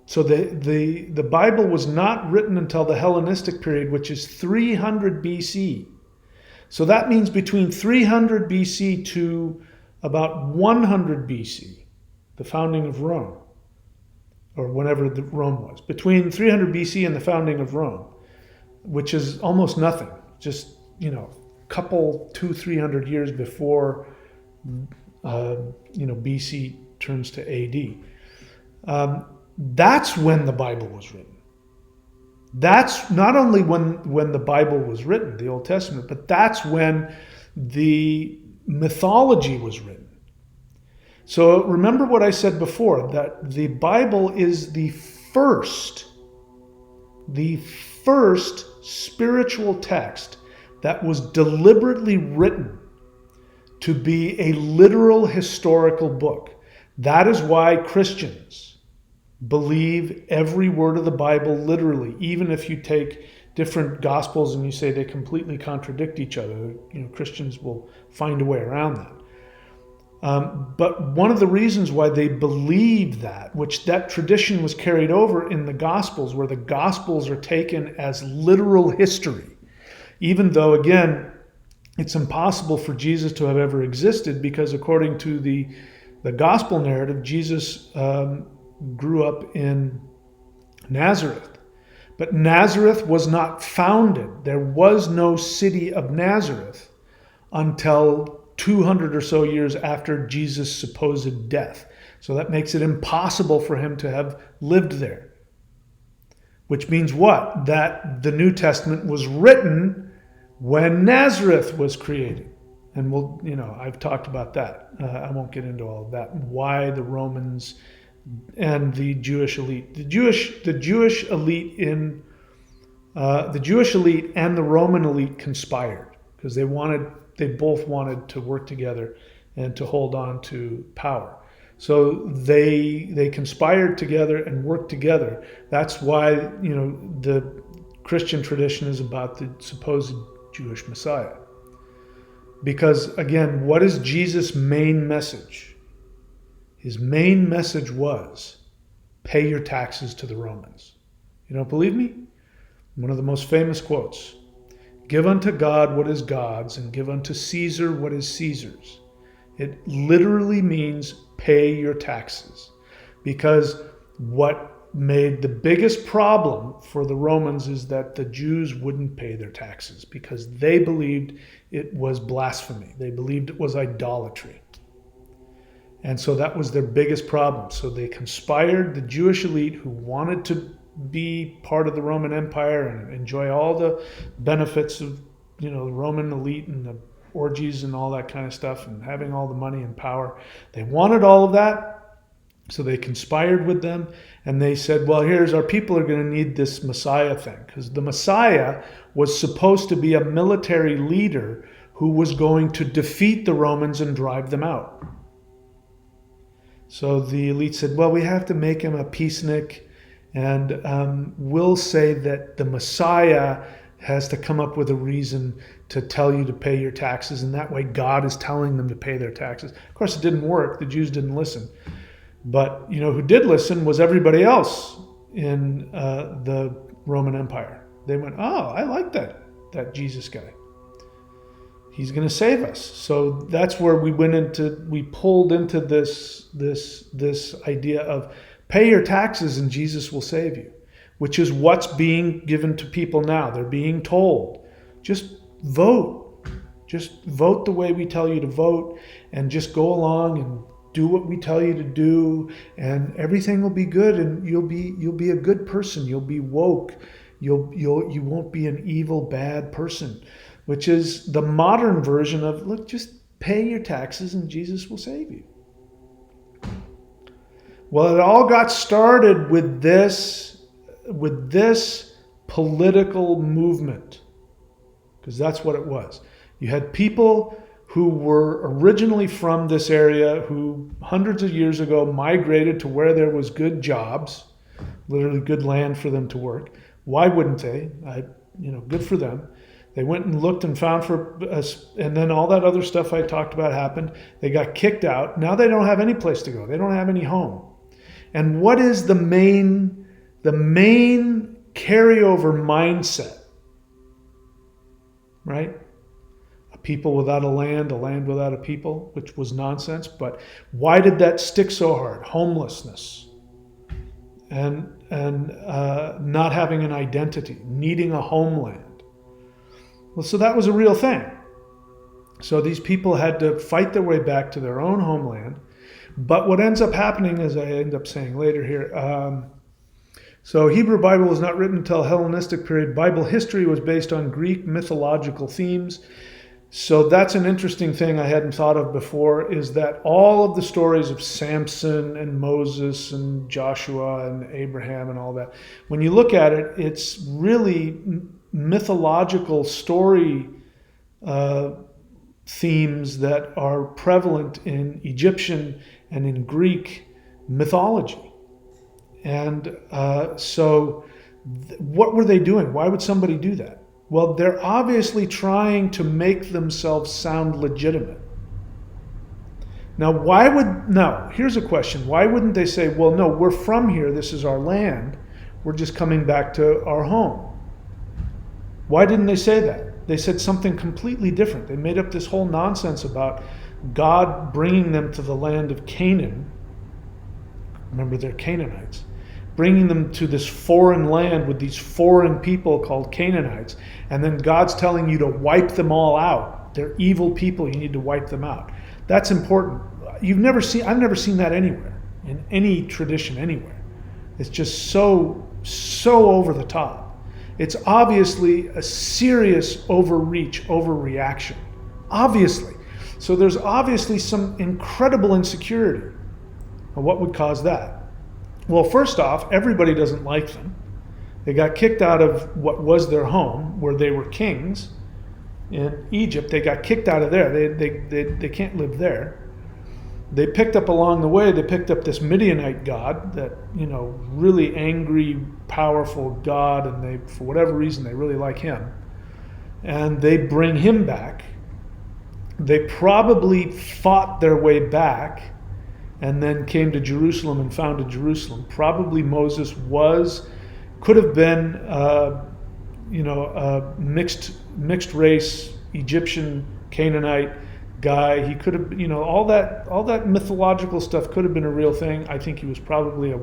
So the Bible was not written until the Hellenistic period, which is 300 BC. So that means between 300 BC to about 100 BC, the founding of Rome, or whenever Rome was. Between 300 BC and the founding of Rome, which is almost nothing, just, couple 200-300 years before BC turns to AD. That's when the Bible was written. That's not only when the Bible was written, the Old Testament, but that's when the mythology was written. So remember what I said before, that the Bible is the first spiritual text that was deliberately written to be a literal historical book. That is why Christians believe every word of the Bible literally, even if you take different gospels and you say they completely contradict each other. Christians will find a way around that. But one of the reasons why they believe that, which that tradition was carried over in the Gospels, where the Gospels are taken as literal history, even though, again, it's impossible for Jesus to have ever existed, because according to the gospel narrative, Jesus grew up in Nazareth. But Nazareth was not founded. There was no city of Nazareth until 200 or so years after Jesus' supposed death. So that makes it impossible for him to have lived there. Which means what? That the New Testament was written when Nazareth was created. And I've talked about that. I won't get into all of that. Why the Romans and the Jewish elite, the Jewish elite and the Roman elite conspired, because they both wanted to work together and to hold on to power. So they conspired together and worked together. That's why the Christian tradition is about the supposed Jewish Messiah. Because again, what is Jesus' main message? His main message was, pay your taxes to the Romans. You don't believe me? One of the most famous quotes, give unto God what is God's, and give unto Caesar what is Caesar's. It literally means pay your taxes. Because what made the biggest problem for the Romans is that the Jews wouldn't pay their taxes, because they believed it was blasphemy. They believed it was idolatry. And so that was their biggest problem. So they conspired, the Jewish elite who wanted to be part of the Roman Empire and enjoy all the benefits of the Roman elite and the orgies and all that kind of stuff and having all the money and power. They wanted all of that. So they conspired with them, and they said, well, here's our people are going to need this Messiah thing, because the Messiah was supposed to be a military leader who was going to defeat the Romans and drive them out. So the elite said, well, we have to make him a peacenik, and we'll say that the Messiah has to come up with a reason to tell you to pay your taxes, and that way God is telling them to pay their taxes. Of course, it didn't work. The Jews didn't listen. But who did listen was everybody else in the Roman Empire. They went, oh, I like that Jesus guy. He's going to save us. So that's where we pulled into this idea of pay your taxes and Jesus will save you, which is what's being given to people now. They're being told, just vote. Just vote the way we tell you to vote, and just go along and do what we tell you to do, and everything will be good, and you'll be a good person. You'll be woke. You won't be an evil, bad person, which is the modern version of, look, just pay your taxes and Jesus will save you. Well, it all got started with this political movement, because that's what it was. You had people who were originally from this area, who hundreds of years ago migrated to where there was good jobs, literally good land for them to work. Why wouldn't they? Good for them. They went and looked and found for us, and then all that other stuff I talked about happened. They got kicked out. Now they don't have any place to go. They don't have any home. And what is the main carryover mindset? Right? A people without a land without a people, which was nonsense. But why did that stick so hard? Homelessness. And not having an identity, needing a homeland. Well, so that was a real thing. So these people had to fight their way back to their own homeland. But what ends up happening, as I end up saying later here, so Hebrew Bible was not written until Hellenistic period. Bible history was based on Greek mythological themes. So that's an interesting thing I hadn't thought of before, is that all of the stories of Samson and Moses and Joshua and Abraham and all that, when you look at it, it's really mythological story themes that are prevalent in Egyptian and in Greek mythology. And so what were they doing? Why would somebody do that? Well, they're obviously trying to make themselves sound legitimate. Now, here's a question. Why wouldn't they say, well, no, we're from here. This is our land. We're just coming back to our home. Why didn't they say that? they said something completely different. They made up this whole nonsense about God bringing them to the land of Canaan. Remember, they're Canaanites. Bringing them to this foreign land with these foreign people called Canaanites. And then God's telling you to wipe them all out. They're evil people. You need to wipe them out. That's important. I've never seen that anywhere, in any tradition anywhere. It's just so over the top. It's obviously a serious overreach, overreaction. Obviously. So there's obviously some incredible insecurity. And what would cause that? Well, first off, everybody doesn't like them. They got kicked out of what was their home, where they were kings in Egypt. They got kicked out of there. They can't live there. They picked up along the way, they picked up this Midianite god, that, really angry, powerful god, and they, for whatever reason, they really like him. And they bring him back. They probably fought their way back and then came to Jerusalem and founded Jerusalem. Probably Moses could have been, a mixed race, Egyptian, Canaanite guy. He could have, all that mythological stuff could have been a real thing. I think he was probably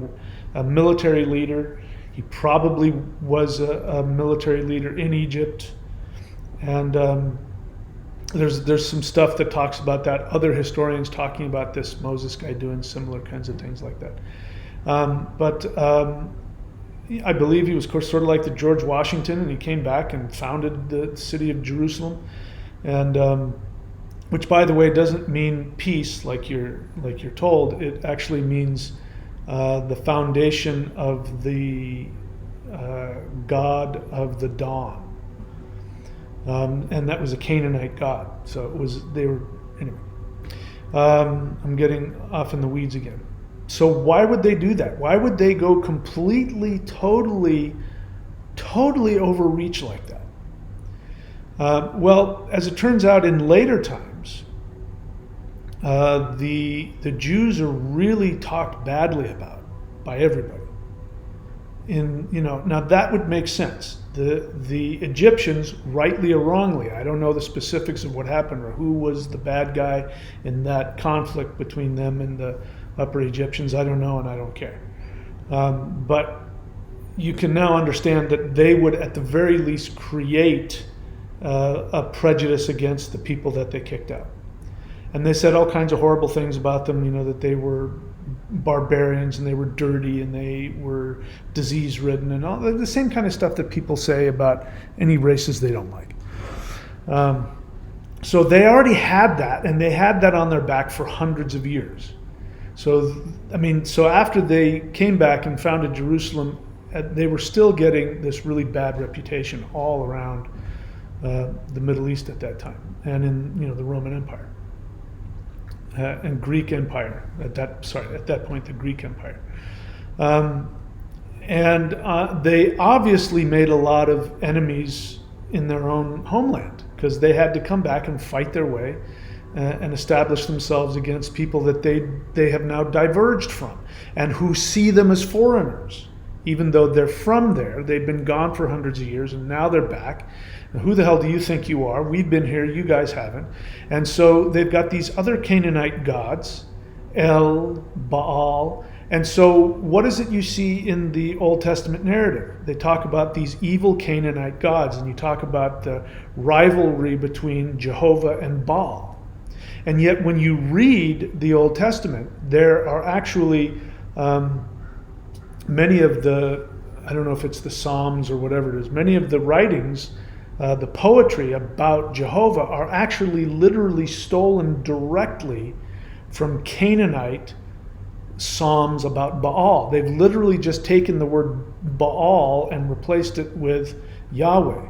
a military leader. He probably was a military leader in Egypt. And there's some stuff that talks about that. Other historians talking about this Moses guy doing similar kinds of things like that. I believe he was sort of like the George Washington, and he came back and founded the city of Jerusalem, and which, by the way, doesn't mean peace like you're told. It actually means the foundation of the god of the dawn. And that was a Canaanite god. So anyway. I'm getting off in the weeds again. So why would they do that? Why would they go completely, totally overreach like that? Well, as it turns out, in later times, the Jews are really talked badly about by everybody. Now that would make sense. The Egyptians, rightly or wrongly, I don't know the specifics of what happened or who was the bad guy in that conflict between them and the Upper Egyptians. I don't know, and I don't care. But you can now understand that they would, at the very least, create a prejudice against the people that they kicked out. And they said all kinds of horrible things about them, that they were barbarians and they were dirty and they were disease-ridden and all the same kind of stuff that people say about any races they don't like. So they already had that, and they had that on their back for hundreds of years. So after they came back and founded Jerusalem, they were still getting this really bad reputation all around the Middle East at that time, and in the Roman Empire. And Greek Empire at that point, the Greek Empire, and they obviously made a lot of enemies in their own homeland, because they had to come back and fight their way and establish themselves against people that they have now diverged from, and who see them as foreigners, even though they're from there. They've been gone for hundreds of years, and now they're back. Who the hell do you think you are? We've been here, you guys haven't. And so they've got these other Canaanite gods, El, Baal. And so what is it you see in the Old Testament narrative? They talk about these evil Canaanite gods, and you talk about the rivalry between Jehovah and Baal. And yet when you read the Old Testament, there are actually many of the, I don't know if it's the Psalms or whatever it is, many of the writings, the poetry about Jehovah are actually literally stolen directly from Canaanite psalms about Baal. They've literally just taken the word Baal and replaced it with Yahweh.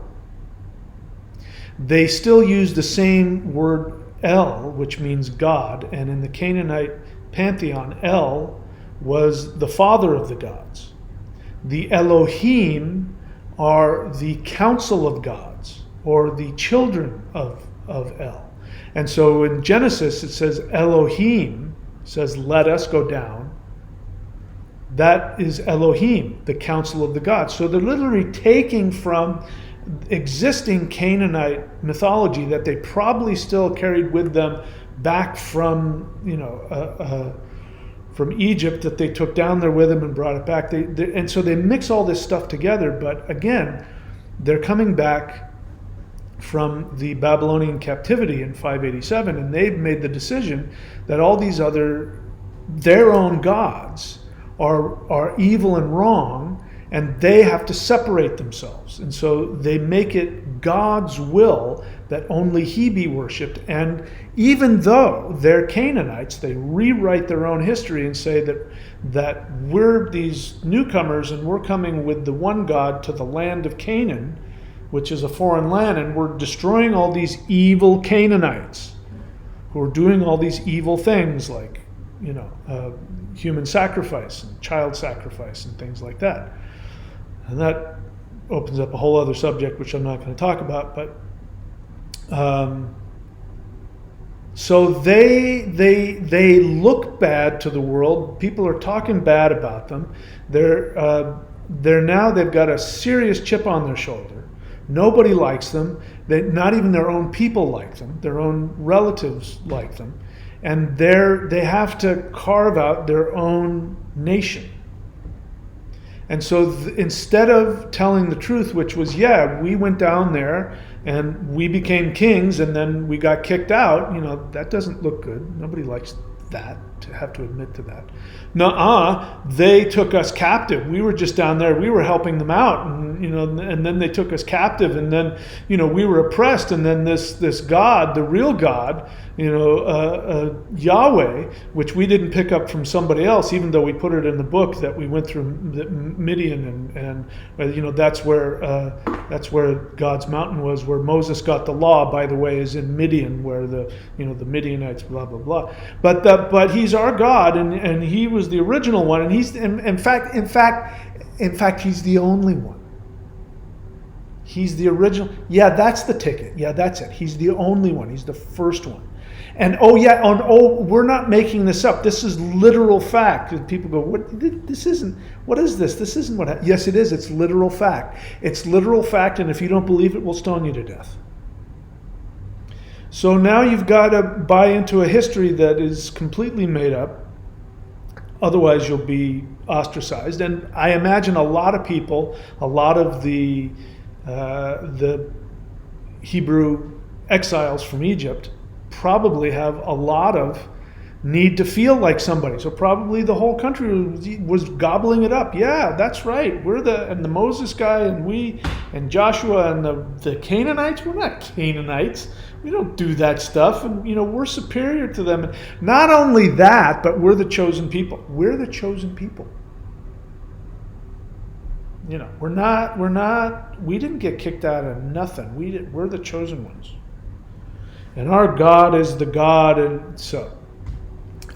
They still use the same word El, which means God, and in the Canaanite pantheon, El was the father of the gods. The Elohim are the council of gods, or the children of El. And so in Genesis it says Elohim, says let us go down. That is Elohim, the council of the gods. So they're literally taking from existing Canaanite mythology that they probably still carried with them back from, from Egypt, that they took down there with them and brought it back. And so they mix all this stuff together. But again, they're coming back from the Babylonian captivity in 587, and they've made the decision that all these their own gods are evil and wrong, and they have to separate themselves. And so they make it God's will that only he be worshipped. And even though they're Canaanites, they rewrite their own history and say that we're these newcomers and we're coming with the one God to the land of Canaan, which is a foreign land, and we're destroying all these evil Canaanites who are doing all these evil things like, human sacrifice and child sacrifice and things like that. And that opens up a whole other subject, which I'm not going to talk about. But so they look bad to the world. People are talking bad about them. They've got a serious chip on their shoulder. Nobody likes them. Not even their own people like them. Their own relatives like them. And they have to carve out their own nation. And so instead of telling the truth, which was, we went down there and we became kings and then we got kicked out, that doesn't look good. Nobody likes that, to have to admit to that. They took us captive. We were just down there. We were helping them out, and then they took us captive, and then we were oppressed, and then this God, the real God, Yahweh, which we didn't pick up from somebody else, even though we put it in the book that we went through Midian, and that's where God's mountain was, where Moses got the law. By the way, is in Midian, where the Midianites, blah blah blah. But he's our God, and he was the original one, and he's in fact he's the only one. He's the original. Yeah, that's the ticket. Yeah, that's it. He's the only one. He's the first one. And we're not making this up. This is literal fact. And people go, what is this? This isn't what happened. Yes, it is. It's literal fact. It's literal fact, and if you don't believe it, we'll stone you to death. So now you've got to buy into a history that is completely made up. Otherwise, you'll be ostracized. And I imagine a lot of people, a lot of the Hebrew exiles from Egypt probably have a lot of need to feel like somebody. So probably the whole country was gobbling it up. Yeah, that's right. We're the Moses guy, and Joshua and the Canaanites. We're not Canaanites. We don't do that stuff, and we're superior to them. And not only that, but we're the chosen people. We're the chosen people. We're not. We didn't get kicked out of nothing. We're the chosen ones, and our God is the God. And so,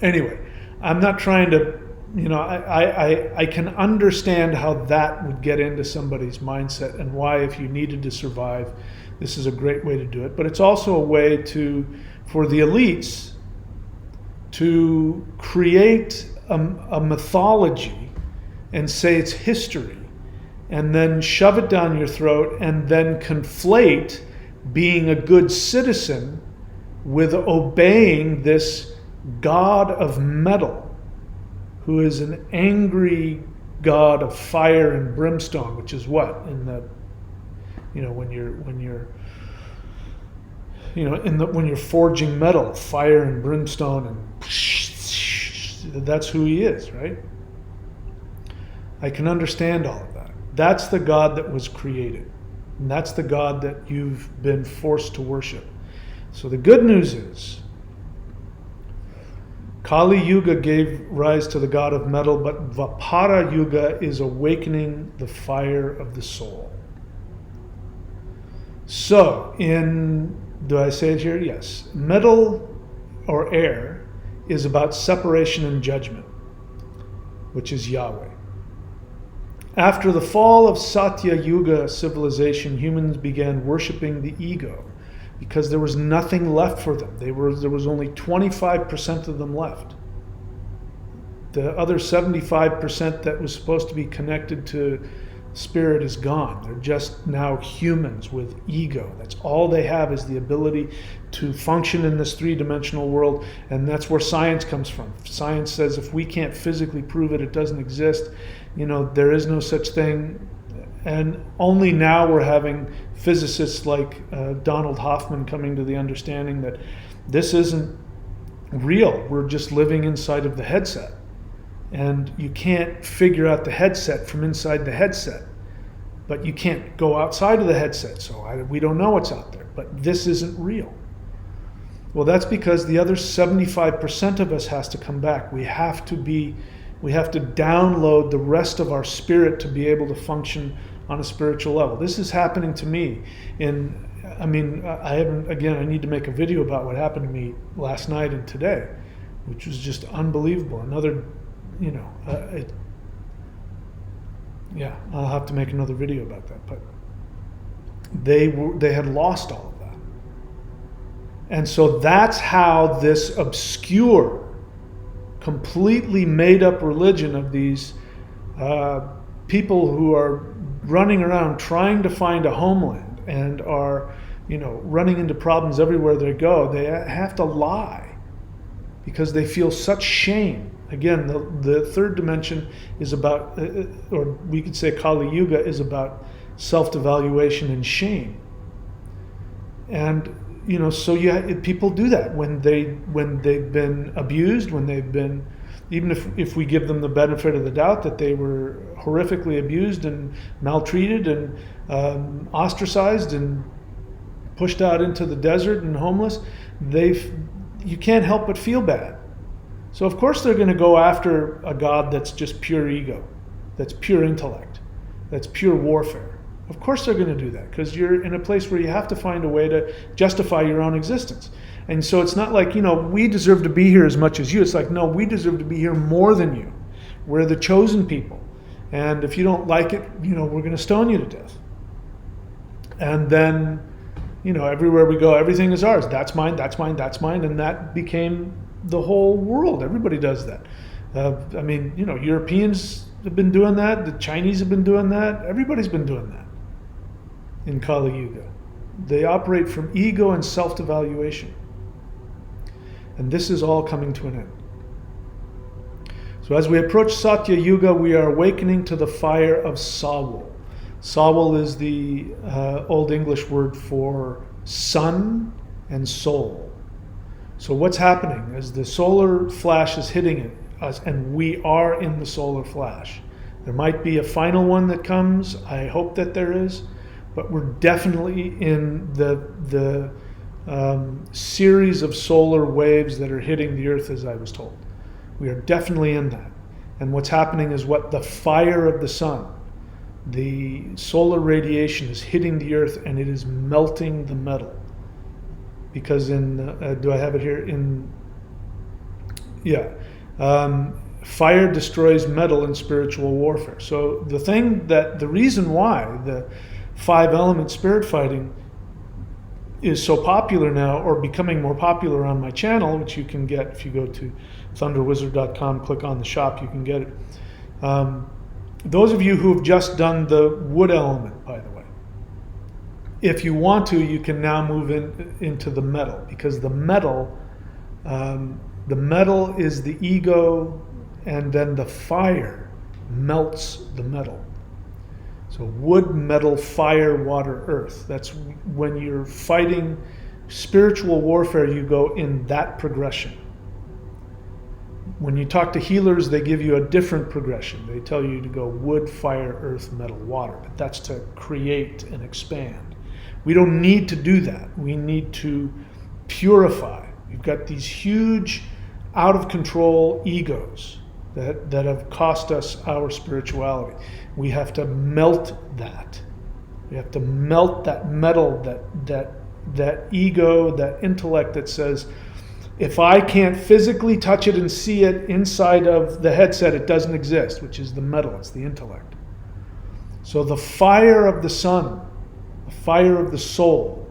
anyway, I'm not trying to. I can understand how that would get into somebody's mindset, and why, if you needed to survive, this is a great way to do it. But it's also a way for the elites to create a mythology and say it's history, and then shove it down your throat, and then conflate being a good citizen with obeying this God of metal, who is an angry God of fire and brimstone, which is what in the when you're forging metal, fire and brimstone, and that's who he is, right? I can understand all of that. That's the God that was created, and that's the God that you've been forced to worship. So the good news is, Kali Yuga gave rise to the God of metal, but Vapara Yuga is awakening the fire of the soul. So, do I say it here? Yes. Metal or air is about separation and judgment, which is Yahweh. After the fall of Satya Yuga civilization, humans began worshiping the ego because there was nothing left for them. There was only 25% of them left. The other 75% that was supposed to be connected to spirit is gone. They're just now humans with ego. That's all they have, is the ability to function in this three-dimensional world, and that's where science comes from. Science says if we can't physically prove it, it doesn't exist. There is no such thing. And only now we're having physicists like Donald Hoffman coming to the understanding that this isn't real. We're just living inside of the headset. And you can't figure out the headset from inside the headset. But you can't go outside of the headset, so we don't know what's out there. But this isn't real. Well, that's because the other 75% of us has to come back. We have to download the rest of our spirit to be able to function on a spiritual level. This is happening to me I need to make a video about what happened to me last night and today, which was just unbelievable. I'll have to make another video about that. But they had lost all of that. And so that's how this obscure, completely made up religion of these people who are running around trying to find a homeland and are, running into problems everywhere they go, they have to lie because they feel such shame. Again, the third dimension is about, or we could say Kali Yuga is about self-devaluation and shame. And people do that when they've been abused, when they've been, even if we give them the benefit of the doubt that they were horrifically abused and maltreated and ostracized and pushed out into the desert and homeless, you can't help but feel bad. So of course they're going to go after a God that's just pure ego, that's pure intellect, that's pure warfare. Of course they're going to do that because you're in a place where you have to find a way to justify your own existence. And so it's not like, we deserve to be here as much as you. It's like, no, we deserve to be here more than you. We're the chosen people. And if you don't like it, we're going to stone you to death. And then, everywhere we go, everything is ours. That's mine, that's mine, that's mine. And that became the whole world. Everybody does that. Europeans have been doing that. The Chinese have been doing that. Everybody's been doing that in Kali Yuga. They operate from ego and self-devaluation. And this is all coming to an end. So as we approach Satya Yuga, we are awakening to the fire of Sawol. Sawol is the Old English word for sun and soul. So what's happening is the solar flash is hitting us, and we are in the solar flash. There might be a final one that comes. I hope that there is, but we're definitely in the series of solar waves that are hitting the earth, as I was told. We are definitely in that. And what's happening is the fire of the sun, the solar radiation is hitting the earth and it is melting the metal. Because do I have it here? Fire destroys metal in spiritual warfare. So the reason why the 5-element spirit fighting is so popular now, or becoming more popular on my channel, which you can get if you go to thunderwizard.com, click on the shop, you can get it. Those of you who have just done the wood element, by the way, if you want to, you can now move into the metal, because the metal is the ego, and then the fire melts the metal. So wood, metal, fire, water, earth. That's when you're fighting spiritual warfare, you go in that progression. When you talk to healers, they give you a different progression. They tell you to go wood, fire, earth, metal, water. But that's to create and expand. We don't need to do that. We need to purify. We've got these huge, out of control egos that have cost us our spirituality. We have to melt that. We have to melt that metal, that ego, that intellect that says, if I can't physically touch it and see it inside of the headset, it doesn't exist, which is the metal, it's the intellect. So the fire of the sun, the fire of the soul,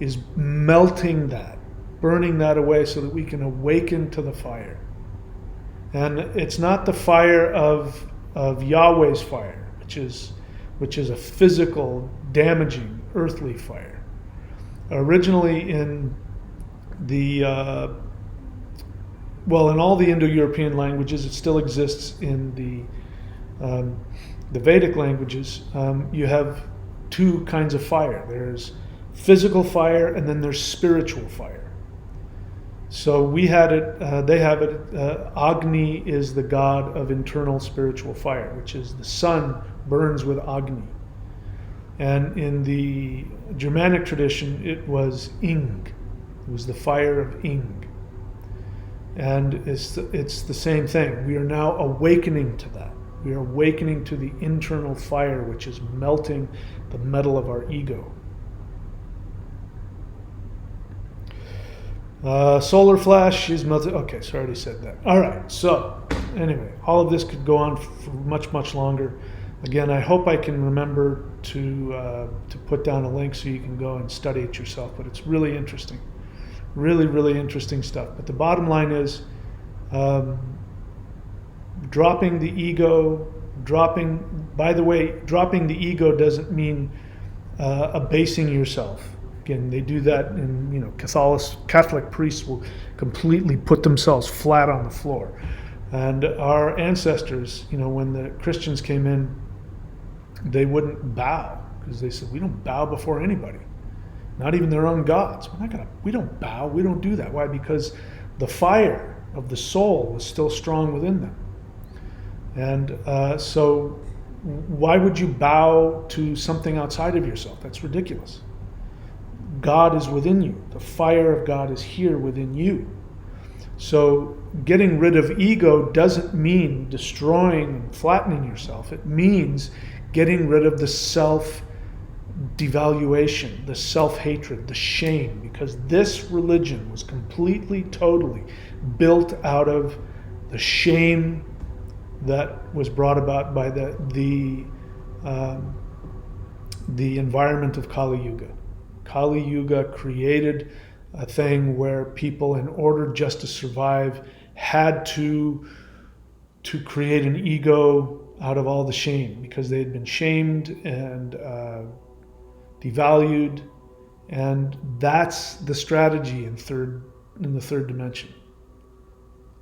is melting that, burning that away so that we can awaken to the fire. And it's not the fire of Yahweh's fire, which is which is a physical, damaging, earthly fire. Originally in the, in all the Indo-European languages, it still exists in the Vedic languages. You have two kinds of fire. There's physical fire, and then there's spiritual fire. So we had it, they have it, Agni is the god of internal spiritual fire, which is the sun burns with Agni. And in the Germanic tradition, it was Ing. It was the fire of Ing. And it's the same thing. We are now awakening to that. We are awakening to the internal fire, which is melting the metal of our ego. Solar flash is melted. Okay, so I already said that. All right, so anyway, all of this could go on for much, much longer. Again, I hope I can remember to put down a link so you can go and study it yourself, but it's really interesting. Really, really interesting stuff. But the bottom line is dropping the ego, by the way, dropping the ego doesn't mean abasing yourself. Again, they do that in, Catholic priests will completely put themselves flat on the floor. And our ancestors, when the Christians came in, they wouldn't bow because they said, we don't bow before anybody, not even their own gods. We don't bow, we don't do that. Why? Because the fire of the soul was still strong within them. And so why would you bow to something outside of yourself? That's ridiculous. God is within you. The fire of God is here within you. So getting rid of ego doesn't mean destroying and flattening yourself. It means getting rid of the self-devaluation, the self-hatred, the shame, because this religion was completely, totally built out of the shame that was brought about by the environment of Kali Yuga. Kali Yuga created a thing where people, in order just to survive, had to create an ego out of all the shame, because they had been shamed and devalued, and that's the strategy in the third dimension.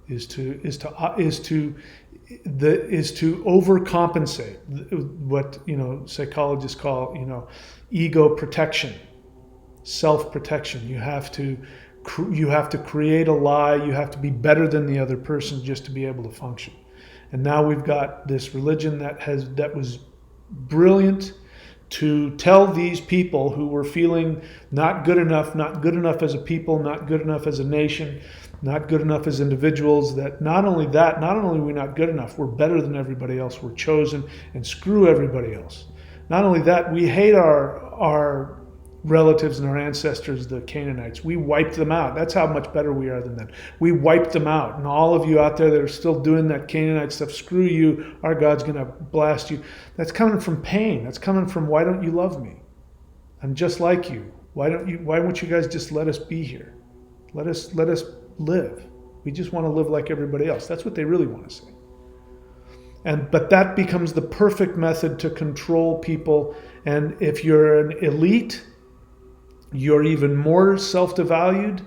Is to overcompensate, what psychologists call ego protection. Self-protection. You have to create a lie. You have to be better than the other person just to be able to function. And now we've got this religion that was brilliant to tell these people who were feeling not good enough as a people, not good enough as a nation, not good enough as individuals, that not only are we not good enough, we're better than everybody else, we're chosen, and screw everybody else. Not only that, we hate our relatives and our ancestors, the Canaanites. We wiped them out. That's how much better we are than them. We wiped them out. And all of you out there that are still doing that Canaanite stuff, screw you, our God's going to blast you. That's coming from pain. That's coming from, why don't you love me? I'm just like you. Why won't you guys just let us be here? Let us live. We just want to live like everybody else. That's what they really want to say. But that becomes the perfect method to control people. And if you're an elite, you're even more self-devalued,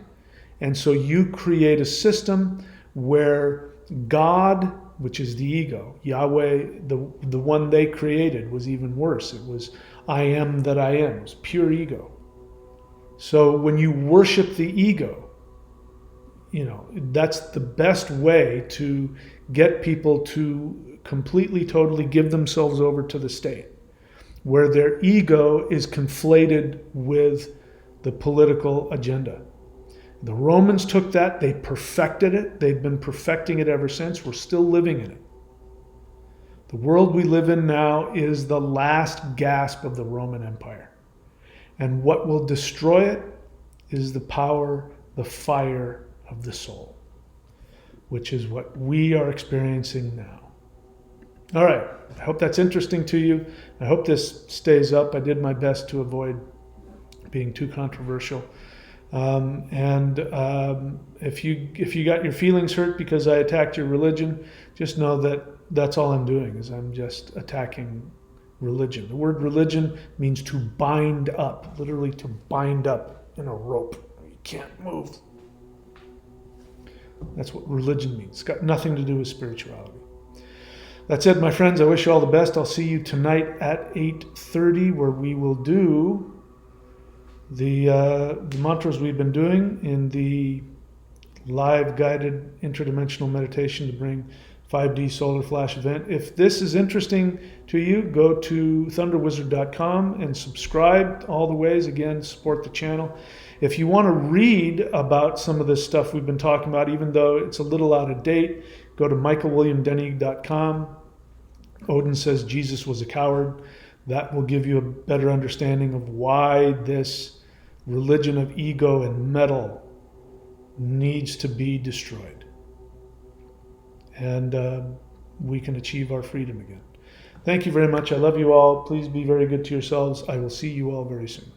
and so you create a system where God, which is the ego, Yahweh, the one they created, was even worse. It was I am that I am. It was pure ego. So when you worship the ego, that's the best way to get people to completely, totally give themselves over to the state, where their ego is conflated with the political agenda. The Romans took that, they perfected it, they've been perfecting it ever since, we're still living in it. The world we live in now is the last gasp of the Roman Empire. And what will destroy it is the power, the fire of the soul, which is what we are experiencing now. All right, I hope that's interesting to you. I hope this stays up. I did my best to avoid being too controversial. If you got your feelings hurt because I attacked your religion, just know that that's all I'm doing, is I'm just attacking religion. The word religion means to bind up, literally to bind up in a rope. You can't move. That's what religion means. It's got nothing to do with spirituality. That's it, my friends. I wish you all the best. I'll see you tonight at 8:30, where we will do the mantras we've been doing in the live guided interdimensional meditation to bring 5D solar flash event. If this is interesting to you, go to thunderwizard.com and subscribe all the ways. Again, support the channel. If you want to read about some of this stuff we've been talking about, even though it's a little out of date, go to michaelwilliamdenny.com. Odin says Jesus was a coward. That will give you a better understanding of why this religion of ego and metal needs to be destroyed. And we can achieve our freedom again. Thank you very much. I love you all. Please be very good to yourselves. I will see you all very soon.